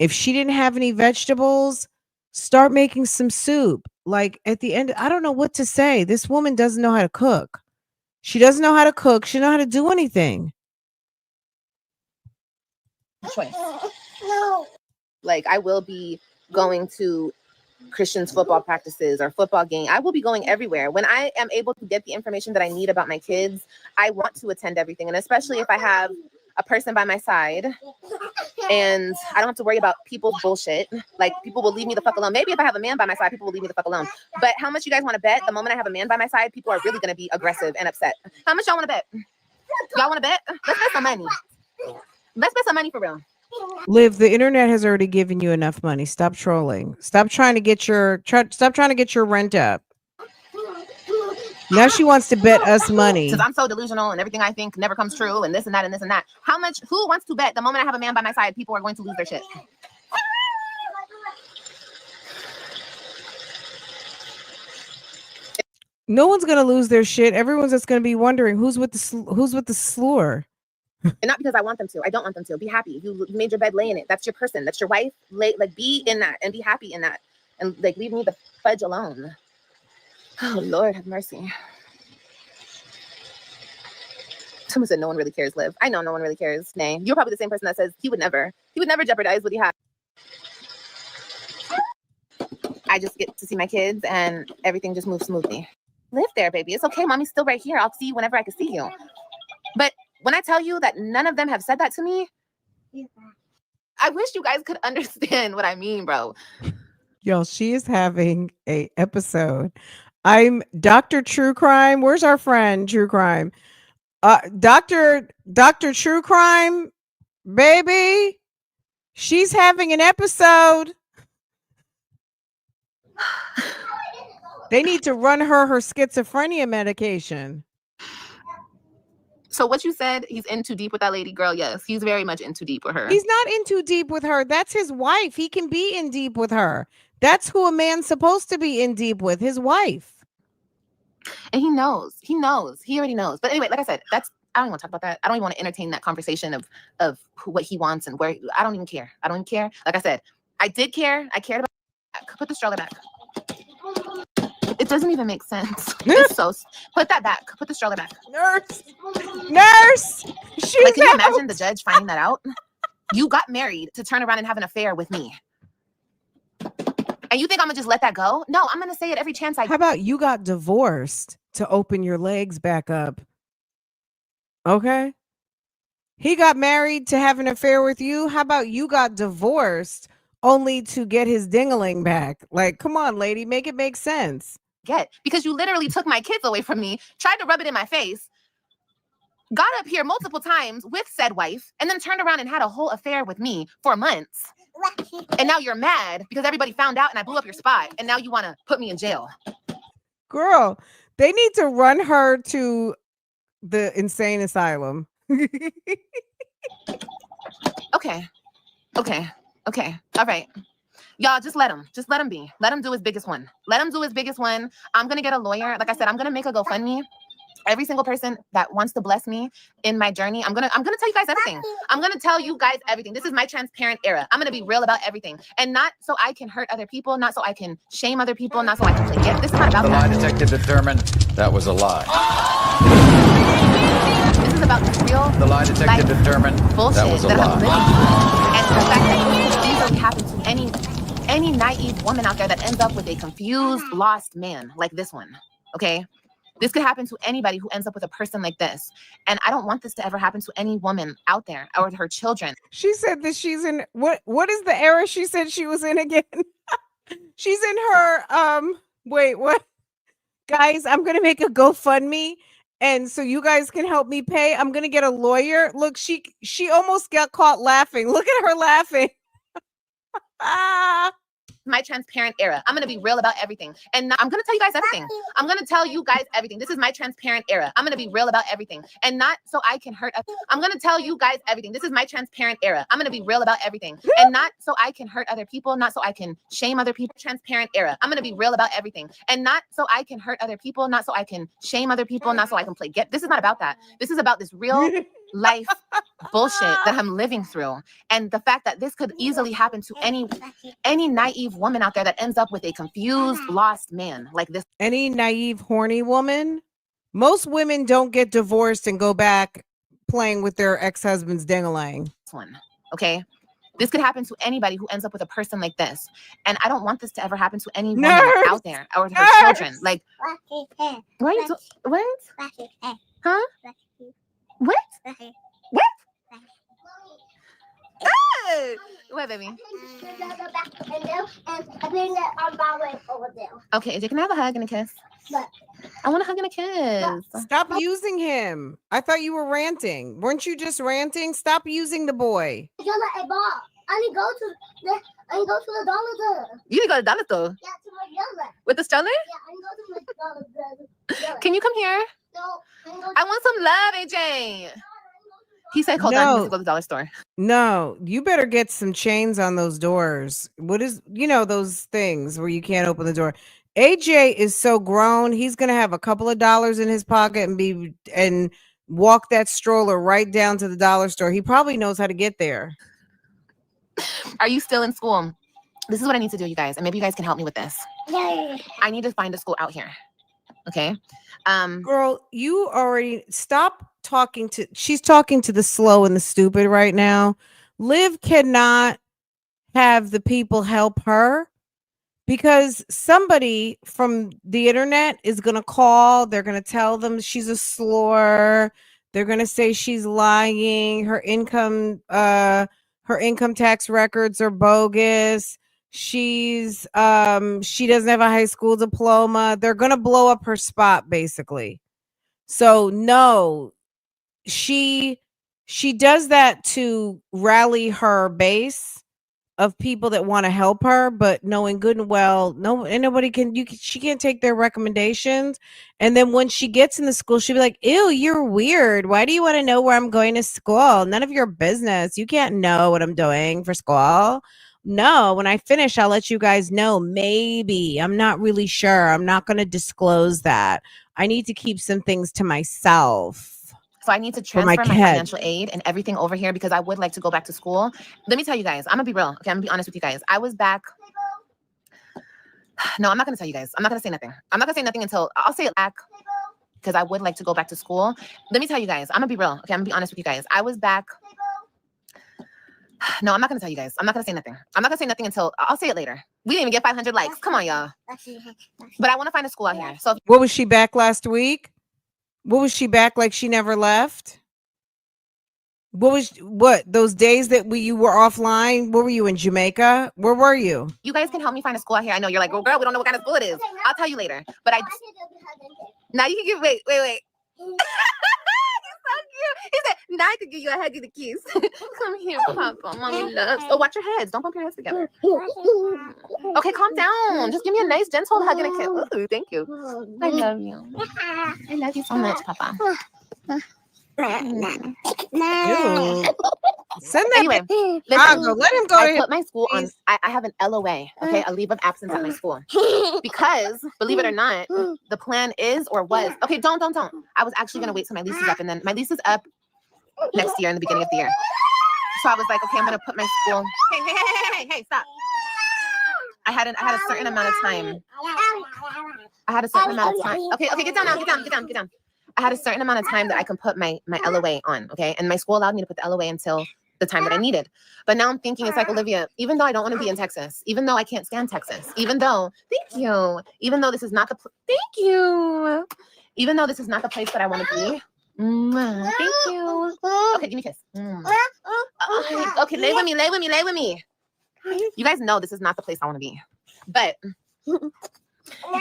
If she didn't have any vegetables, start making some soup. Like at the end, I don't know what to say. This woman doesn't know how to cook. She doesn't know how to cook. She doesn't know how to do anything.
Choice. Like I will be going to Christian's football practices or football game. I will be going everywhere. When I am able to get the information that I need about my kids, I want to attend everything. And especially if I have a person by my side and I don't have to worry about people's bullshit. Like people will leave me the fuck alone. Maybe if I have a man by my side, people will leave me the fuck alone. But how much you guys want to bet? The moment I have a man by my side, people are really going to be aggressive and upset. How much y'all want to bet? Y'all want to bet? Let's bet some money. Let's bet some money for real.
Liv, the internet has already given you enough money. Stop trolling. Stop trying to get your rent up. Now she wants to bet us money.
Since I'm so delusional and everything I think never comes true and this and that and this and that. How much, who wants to bet the moment I have a man by my side, people are going to lose their shit?
No one's gonna lose their shit. Everyone's just gonna be wondering who's with the slur.
And not because I want them to. I don't want them to. Be happy. You made your bed, lay in it. That's your person. That's your wife. Like be in that and be happy in that. And like leave me the fudge alone. Oh Lord, have mercy. Someone said no one really cares, Liv. I know no one really cares. Nay, you're probably the same person that says he would never jeopardize what he has. I just get to see my kids and everything just moves smoothly. Live there, baby. It's okay. Mommy's still right here. I'll see you whenever I can see you. But when I tell you that none of them have said that to me, I wish you guys could understand what I mean, bro.
Yo, she is having a episode. I'm Dr. True Crime. Where's our friend True Crime? Dr. True Crime, baby, she's having an episode. They need to run her schizophrenia medication.
So what you said, he's in too deep with that lady, girl. Yes, he's very much in too deep with her.
He's not in too deep with her. That's his wife. He can be in deep with her. That's who a man's supposed to be in deep with, his wife.
And he knows. He knows. He already knows. But anyway, like I said, I don't even want to talk about that. I don't even want to entertain that conversation of what he wants and where. I don't even care. I don't even care. Like I said, I did care. I cared about. Put the stroller back. It doesn't even make sense. It's so. Put that back. Put the stroller back.
Nurse. She's
Like, can you
out.
imagine the judge finding that out? You got married to turn around and have an affair with me. And you think I'm gonna just let that go? No, I'm gonna say it every chance I
How about you got divorced to open your legs back up? Okay. He got married to have an affair with you. How about you got divorced only to get his dingling back? Like, come on, lady, make it make sense.
get. Because you literally took my kids away from me, tried to rub it in my face, got up here multiple times with said wife, and then turned around and had a whole affair with me for months. And now you're mad because everybody found out and I blew up your spot. And now you want to put me in jail.
Girl, they need to run her to the insane asylum.
Okay. All right. Y'all just let him be. Let him do his biggest one. I'm going to get a lawyer. Like I said, I'm going to make a GoFundMe. Every single person that wants to bless me in my journey, I'm gonna tell you guys everything. I'm gonna tell you guys everything. This is my transparent era. I'm gonna be real about everything, and not so I can hurt other people, not so I can shame other people, not so I can play games. This is not about
The
that.
lie detective determined that was a lie.
This is about the real.
The lie detective determined
bullshit
that was a
that I'm
lie.
living through, and the fact that this could easily happen to any naive woman out there that ends up with a confused, lost man like this one. Okay. This could happen to anybody who ends up with a person like this. And I don't want this to ever happen to any woman out there or her children.
She said that she's in what is the era she said she was in again? She's in her wait, what? Guys, I'm going to make a GoFundMe and so you guys can help me pay. I'm going to get a lawyer. Look, she almost got caught laughing. Look at her laughing.
My transparent era. I'm going to be real about everything. And I'm going to tell you guys everything. I'm going to tell you guys everything. This is my transparent era. I'm going to be real about everything. And not so I can hurt. I'm going to tell you guys everything. This is my transparent era. I'm going to be real about everything. And not so I can hurt other people, not so I can shame other people. Transparent era. I'm going to be real about everything. And not so I can hurt other people, not so I can shame other people, not so I can play get. This is not about that. This is about this real life bullshit that I'm living through. And the fact that this could easily happen to any naive woman out there that ends up with a confused, lost man like this.
Any naive, horny woman? Most women don't get divorced and go back playing with their ex-husband's ding-a-lang.
One, okay? This could happen to anybody who ends up with a person like this. And I don't want this to ever happen to any woman out there or her children. Like, why are you what? Huh? What? What? Hey! What, baby? Okay, you can have a hug and a kiss. I want a hug and a kiss.
Stop using him. I thought you were ranting. Weren't you just ranting? Stop using the boy.
I need to go to the dollar store.
You need to go to the dollar store
Yeah, to my yellow.
with the stroller?
Yeah, I need to go to my dollar.
Can you come here?
No,
I want some love, AJ. He said, hold on, he needs to go to the dollar store.
No, you better get some chains on those doors. What is, those things where you can't open the door. AJ is so grown. He's going to have a couple of dollars in his pocket and walk that stroller right down to the dollar store. He probably knows how to get there.
Are you still in school? This is what I need to do, you guys. And maybe you guys can help me with this. I need to find a school out here. Okay.
Girl, you already stop talking to. She's talking to the slow and the stupid right now. Liv cannot have the people help her because somebody from the internet is going to call. They're going to tell them she's a slur. They're going to say she's lying. Her income tax records are bogus. She doesn't have a high school diploma. They're going to blow up her spot basically. So no, she does that to rally her base of people that want to help her, but knowing good and well, nobody can. She can't take their recommendations. And then when she gets in the school, she'll be like, "Ew, you're weird. Why do you want to know where I'm going to school? None of your business. You can't know what I'm doing for school." No, when I finish, I'll let you guys know. Maybe. I'm not really sure. I'm not going to disclose that. I need to keep some things to myself.
So I need to
For my
transfer my
kid.
financial aid and everything over here because I would like to go back to school. Let me tell you guys, I'm gonna be real. Okay, I'm gonna be honest with you guys. I was back. No, I'm not gonna tell you guys. I'm not gonna say nothing. I'm not gonna say nothing until I'll say it back because I would like to go back to school. Let me tell you guys, I'm gonna be real. Okay, I'm gonna be honest with you guys. I was back. No, I'm not gonna tell you guys. I'm not gonna say nothing. I'm not gonna say nothing until I'll say it later. We didn't even get 500 likes. Come on, y'all. But I want to find a school out here. So
What was she back last week? What was she back like she never left? What those days that you were offline? Where were you in Jamaica? Where were you?
you guys can help me find a school out here. I know you're like, oh, girl, we don't know what kind of school it is. I'll tell you later. But now you can give, wait. You're so cute. He said, now I can give you a hug and a kiss. Come here, Papa. Mommy loves. Oh, watch your heads. Don't bump your heads together. Okay, calm down. Just give me a nice, gentle hug and a kiss. Ooh, thank you. I love you. I love you so much, Papa.
Ew. Send that.
Anyway,
Chicago. Let him go
I
ahead.
put my school on. I have an LOA, okay, a leave of absence at my school, because believe it or not, the plan is or was okay. Don't. I was actually gonna wait till my lease is up, and then my lease is up next year in the beginning of the year. So I was like, okay, I'm gonna put my school. Hey, stop! I had a certain amount of time. I had a certain amount of time. Okay, get down now. Get down. I had a certain amount of time that I can put my LOA on, okay? And my school allowed me to put the LOA until the time that I needed. But now I'm thinking, it's like, Olivia, even though I don't want to be in Texas, even though I can't stand Texas, even though this is not the even though this is not the place that I want to be. Thank you. Okay, give me a kiss. Okay, lay with me. You guys know this is not the place I want to be. But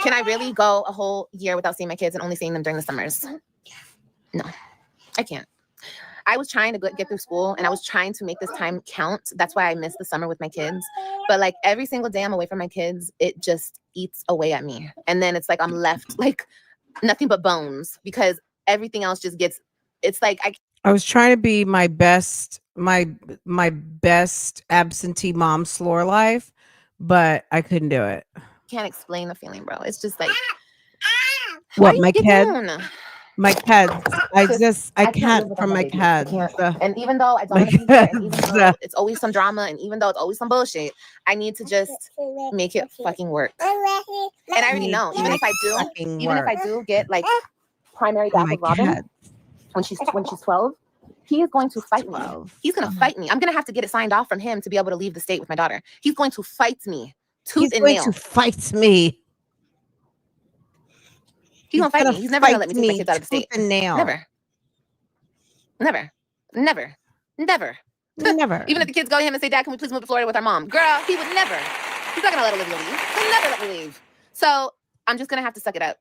can I really go a whole year without seeing my kids and only seeing them during the summers? No, I can't. I was trying to get through school and I was trying to make this time count. That's why I missed the summer with my kids. But like every single day I'm away from my kids, it just eats away at me. And then it's like I'm left like nothing but bones because everything else just gets, it's like
I was trying to be my best absentee mom slore life, but I couldn't do it.
can't explain the feeling, bro. It's just like
What, my kids?
down?
My kids. I can't
live
from my
without my
kids.
baby. I can't. And even though I don't
My
want to be there, and even
kids.
though it's always some drama, and even though it's always some bullshit, I need to just make it fucking work. And I already know, even if I do get like primary back with Robin when she's 12, he is going to fight me. He's going to fight me. I'm going to have to get it signed off from him to be able to leave the state with my daughter. He's going to fight me tooth and nail.
He's going to fight me.
He's going to fight me. He's never going to let me take my kids out of the state.
And nail.
Never. Even if the kids go to him and say, Dad, can we please move to Florida with our mom? Girl, he would never. He's not going to let Olivia leave. He'll never let me leave. So I'm just going to have to suck it up.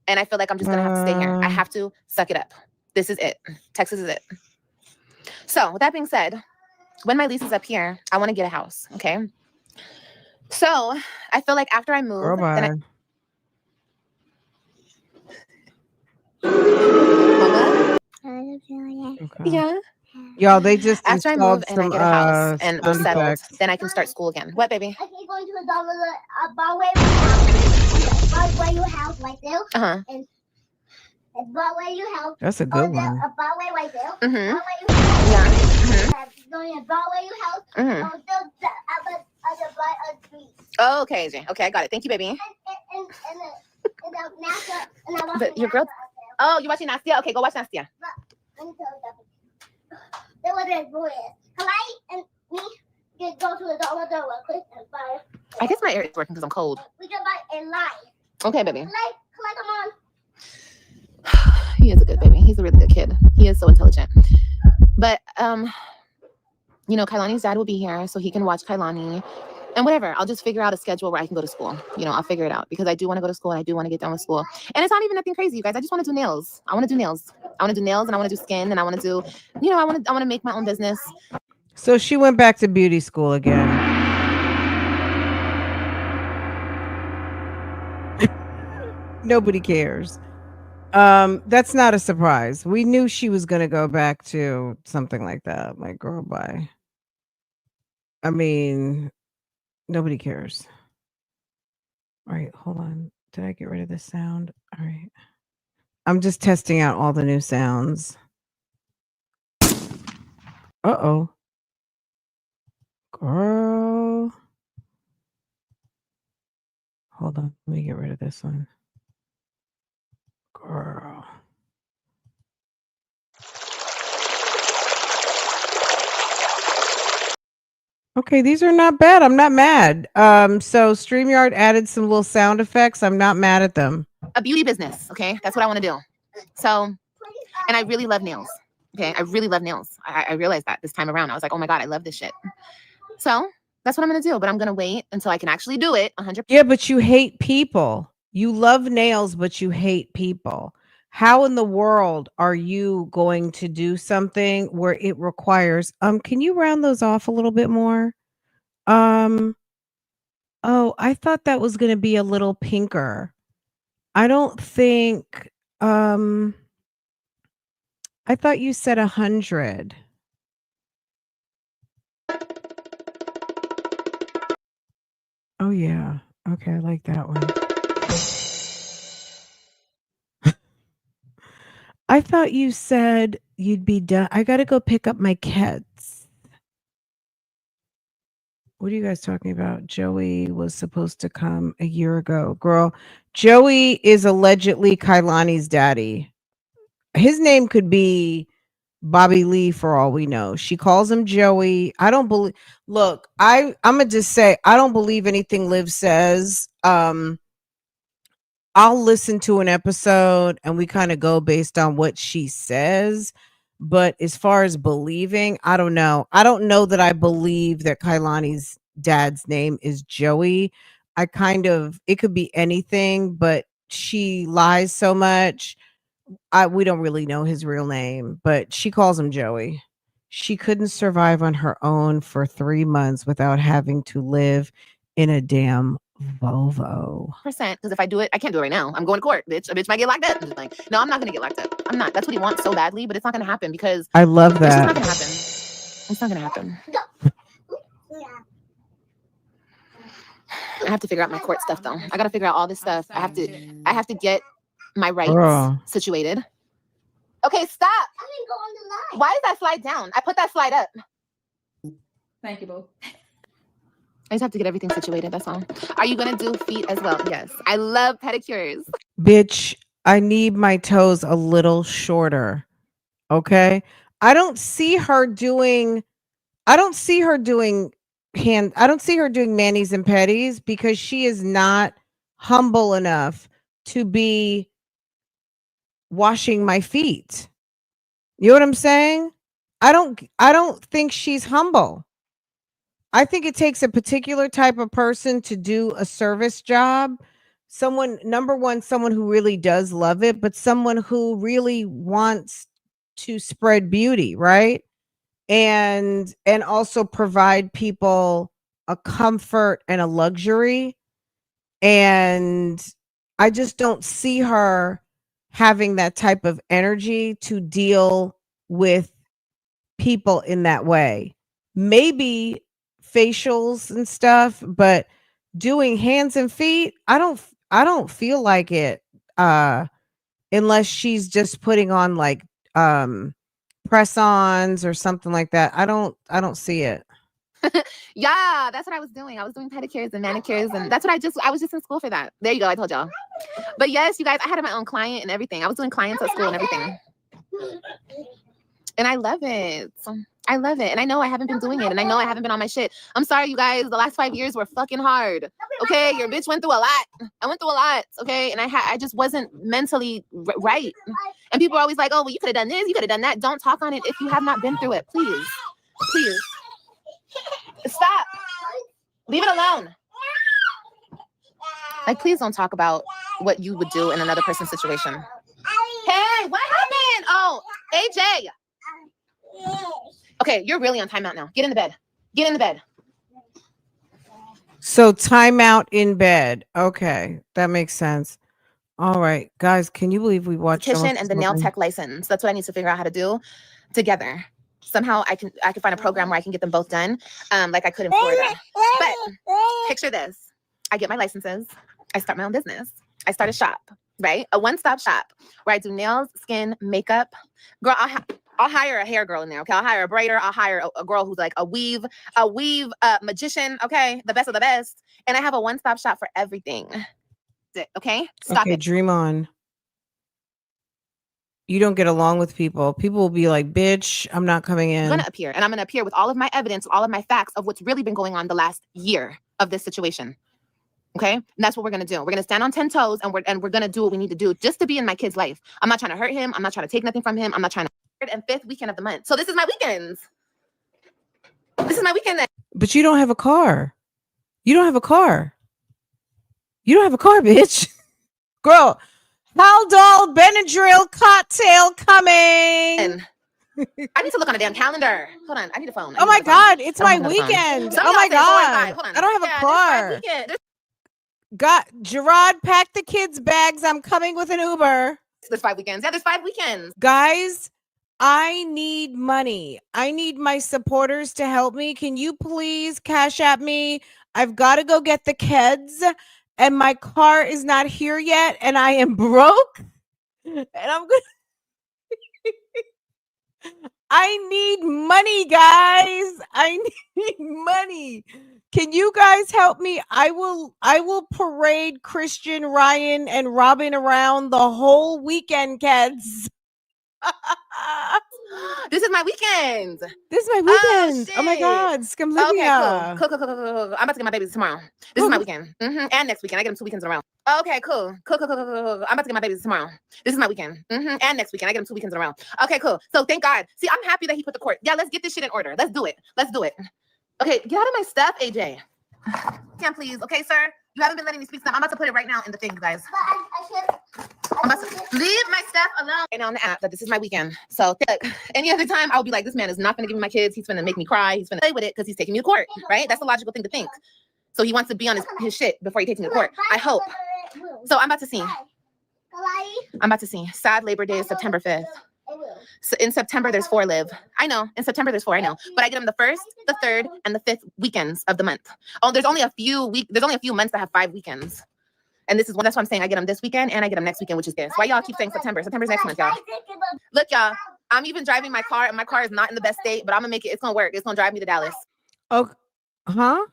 And I feel like I'm just going to have to stay here. I have to suck it up. This is it. Texas is it. So with that being said, when my lease is up here, I want to get a house. Okay. So I feel like after I move, then
Okay.
yeah.
Y'all, they just
After I move and I get a house and we're
sound
settled,
effects.
then I can start school again. What, baby?
I keep going to the dollar Broadway you house right there.
Uh-huh.
And Broadway you house.
That's a good one.
A Broadway right there.
Mm-hmm.
Broadway you house.
Yeah.
Going to Broadway you house.
Mm-hmm.
On the other street.
Oh, okay, AJ. Okay, I got it. Thank you, baby.
And NASA. And I
But your girl. Oh, you're watching Nastia? Okay, go watch Nastia.
There was a boy. Kalai and me can go to the dollar quick and buy.
I guess my ear is working because I'm cold.
We can buy a lie.
Okay, baby.
Kalai, come on.
He is a good baby. He's a really good kid. He is so intelligent. But Kailani's dad will be here so he can watch Kailani. And whatever, I'll just figure out a schedule where I can go to school. You know, I'll figure it out because I do want to go to school and I do want to get done with school. And it's not even nothing crazy, you guys. I just want to do nails. I want to do nails. I want to do nails and I want to do skin and I want to do, you know, I want to make my own business.
So she went back to beauty school again. Nobody cares. That's not a surprise. We knew she was going to go back to something like that. Like, girl, bye. I mean, nobody cares. All right, hold on. Did I get rid of this sound? All right. I'm just testing out all the new sounds. Uh-oh. Girl. Hold on. Let me get rid of this one. Girl. Okay, these are not bad. I'm not mad. So StreamYard added some little sound effects. I'm not mad at them.
A beauty business, okay? That's what I want to do. So, and I really love nails. Okay, I really love nails. I realized that this time around. I was like, oh my God, I love this shit. So that's what I'm going to do. But I'm going to wait until I can actually do it 100%.
Yeah, but you hate people. You love nails, but you hate people. How in the world are you going to do something where it requires, can you round those off a little bit more? Oh, I thought that was going to be a little pinker. I don't think, I thought you said 100. Oh yeah. Okay, I like that one. I thought you said you'd be done. I got to go pick up my cats. What are you guys talking about? Joey was supposed to come a year ago. Girl, Joey is allegedly Kailani's daddy. His name could be Bobby Lee for all we know. She calls him Joey. I don't believe. Look, I'm gonna just say I don't believe anything Liv says. I'll listen to an episode and we kind of go based on what she says. But as far as believing, I don't know. I don't know that I believe that Kailani's dad's name is Joey. It could be anything, but she lies so much. We don't really know his real name, but she calls him Joey. She couldn't survive on her own for 3 months without having to live in a damn Volvo.
Because if I do it, I can't do it right now. I'm going to court, bitch. A bitch might get locked up. I'm just like, no, I'm not gonna get locked up. I'm not. That's what he wants so badly, but it's not gonna happen because
I love that.
It's just not gonna happen. It's not gonna happen. I have to figure out my court stuff though. I gotta figure out all this stuff. I have to get my rights situated. Okay, stop. Why does that slide down? I put that slide up.
Thank you, boo.
I just have to get everything situated. That's all. Are you going to do feet as well? Yes. I love pedicures.
Bitch, I need my toes a little shorter. Okay? I don't see her doing manis and petties because she is not humble enough to be washing my feet. You know what I'm saying? I don't think she's humble. I think it takes a particular type of person to do a service job. Number one, someone who really does love it, but someone who really wants to spread beauty, right? And also provide people a comfort and a luxury. And I just don't see her having that type of energy to deal with people in that way. Maybe facials and stuff, but doing hands and feet, I don't feel like it unless she's just putting on like press-ons or something like that. I don't see it.
Yeah, that's what I was doing. I was doing pedicures and manicures, and that's what I was just in school for that. There you go. I told y'all. But yes, you guys, I had my own client and everything. I was doing clients at school and everything. And I love it. I love it. And I know I haven't been doing it. And I know I haven't been on my shit. I'm sorry, you guys. The last 5 years were fucking hard. Okay? Your bitch went through a lot. I went through a lot. Okay? And I just wasn't mentally right. And people are always like, oh, well, you could have done this. You could have done that. Don't talk on it if you have not been through it. Please. Please. Stop. Leave it alone. Like, please don't talk about what you would do in another person's situation. Hey, what happened? Oh, AJ. Okay, you're really on timeout now. Get in the bed. Get in the bed.
So timeout in bed. Okay, that makes sense. All right, guys, can you believe we watched
Petition and the nail tech license. That's what I need to figure out how to do together. Somehow I can find a program where I can get them both done, like I could in Florida. But picture this: I get my licenses. I start my own business. I start a shop, right? A one-stop shop where I do nails, skin, makeup. Girl, I'll hire a hair girl in there. Okay, I'll hire a braider. I'll hire a girl who's like a weave magician. Okay, the best of the best. And I have a one-stop shop for everything. Okay, stop
Okay,
it.
dream on. You don't get along with people. People will be like, bitch, I'm not coming in.
I'm gonna appear, and I'm gonna appear with all of my evidence, all of my facts of what's really been going on the last year of this situation. Okay, and that's what we're gonna do. We're gonna stand on 10 toes, and we're gonna do what we need to do just to be in my kid's life. I'm not trying to hurt him. I'm not trying to take nothing from him. I'm not trying to. 3rd and 5th weekend of the month. So this is my weekends. This is my weekend.
But you don't have a car. You don't have a car. You don't have a car, bitch. Girl, Haldol Benadryl cocktail coming.
And I need to look on a damn calendar. Hold on, I need a phone.
Oh my God, it's my weekend.
Some
Oh
of
my
y'all say 4 and 5.
God.
Hold on.
I don't have a
Yeah,
car.
There's
Got Gerard, pack the kids' bags. I'm coming with an Uber.
there's 5 weekends. Yeah, there's 5 weekends.
Guys, I need money. I need my supporters to help me. Can you please cash at me? I've got to go get the kids, and my car is not here yet, and I am broke. And I'm going I need money, guys. I need money. Can you guys help me? I will parade Christian, Ryan, and Robin around the whole weekend, kids.
This is my weekend.
This is my
Oh,
weekend. Oh my
shit.
God.
Okay,
Scamlivia.
cool. I'm about to get my babies tomorrow. This is my weekend. And next weekend. I get them 2 weekends in a row. Okay, cool. I'm about to get my babies tomorrow. This is my weekend. And next weekend. I get them 2 weekends in a row. Okay, cool. So thank God. See, I'm happy that he put the court. Yeah, let's get this shit in order. Let's do it. Okay, get out of my stuff, AJ. Can please. Okay, sir? You haven't been letting me speak stuff. I'm about to put it right now in the thing, guys. I'm about to leave my stuff alone right now on the app that this is my weekend. So any other time I'll be like, this man is not going to give me my kids. He's going to make me cry. He's going to play with it because he's taking me to court, right? That's a logical thing to think. So he wants to be on his shit before he takes me to court. I hope. So I'm about to see. Sad Labor Day is September 5th. So in September, there's 4 live. I know. In September, there's 4. I know. But I get them the 1st, the 3rd, and the 5th weekends of the month. Oh, there's only a few months that have 5 weekends. And this is that's why I'm saying I get them this weekend and I get them next weekend, which is this. Why y'all keep saying September? September's next month, y'all. Look, y'all. I'm even driving my car, and my car is not in the best state, but I'm gonna make it. It's gonna work. It's gonna drive me to Dallas.
Oh, huh?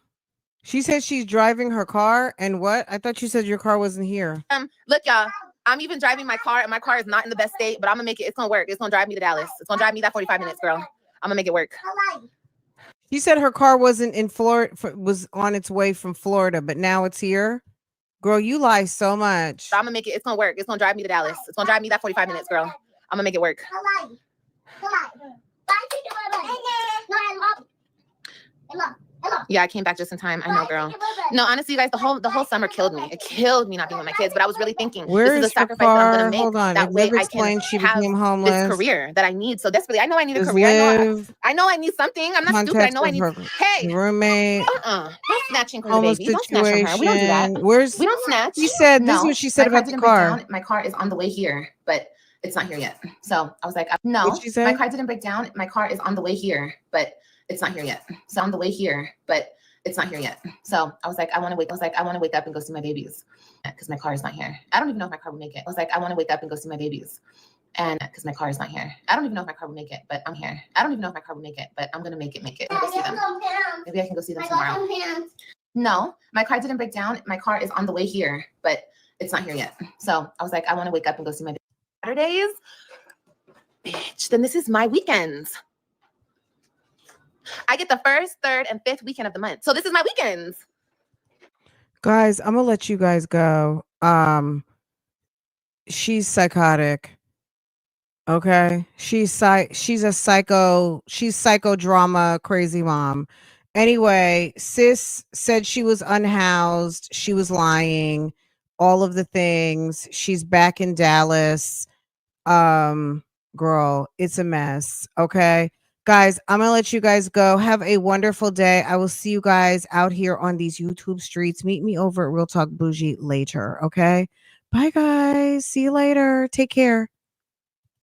She said she's driving her car, and what? I thought you said your car wasn't here.
Look, y'all. I'm even driving my car, and my car is not in the best state, but I'm gonna make it. It's gonna work. It's gonna drive me to Dallas. It's gonna drive me that 45 minutes, girl. I'm gonna make it work.
She said her car wasn't in Florida, was on its way from Florida, but now it's here. Girl, you lie so much.
I'm gonna make it. It's gonna work. It's gonna drive me to Dallas. It's gonna drive me that 45 minutes, girl. I'm gonna make it work. Yeah, I came back just in time. I know, girl. No, honestly, you guys, the whole summer killed me. It killed me not being with my kids. But I was really thinking,
Where
this is
is
a sacrifice
your
that I'm
car?
gonna make.
Hold on.
That way I
Explain
can
she
have
became homeless.
this career that I need so desperately. I know I need a
Does
career.
live
I know I need something. I'm not stupid. I know I need. Hey,
roommate.
Don't snatching from the
Homeless
baby. Don't snatch from her. We don't do that.
Where's
We don't snatch.
She said this
No,
is what she said
my car
about the
didn't break
car.
down. My car is on the way here, but it's not here yet. So I was like, no,
What'd she say?
my car didn't break down. My car is on the way here, but it's not here yet. So on the way here, but it's not here yet. So I was like, I want to wake up and go see my babies because my car is not here. I don't even know if my car will make it. I was like, I want to wake up and go see my babies. And because my car is not here. I don't even know if my car will make it, but I'm here. I don't even know if my car will make it, but I'm going to make it. I'm gonna go see them. Maybe I can go see them tomorrow. No, my car didn't break down. My car is on the way here, but it's not here yet. So I was like, I want to wake up and go see my babies. Saturdays? Bitch, then this is my weekends. I get the 1st, 3rd, and 5th weekend of the month. So this is my weekends.
Guys, I'm gonna let you guys go. She's psychotic. Okay. She's a psychodrama crazy mom. Anyway, sis said she was unhoused. She was lying. All of the things. She's back in Dallas. Girl, it's a mess. Okay. Guys, I'm going to let you guys go. Have a wonderful day. I will see you guys out here on these YouTube streets. Meet me over at Real Talk Bougie later. Okay. Bye, guys. See you later. Take care.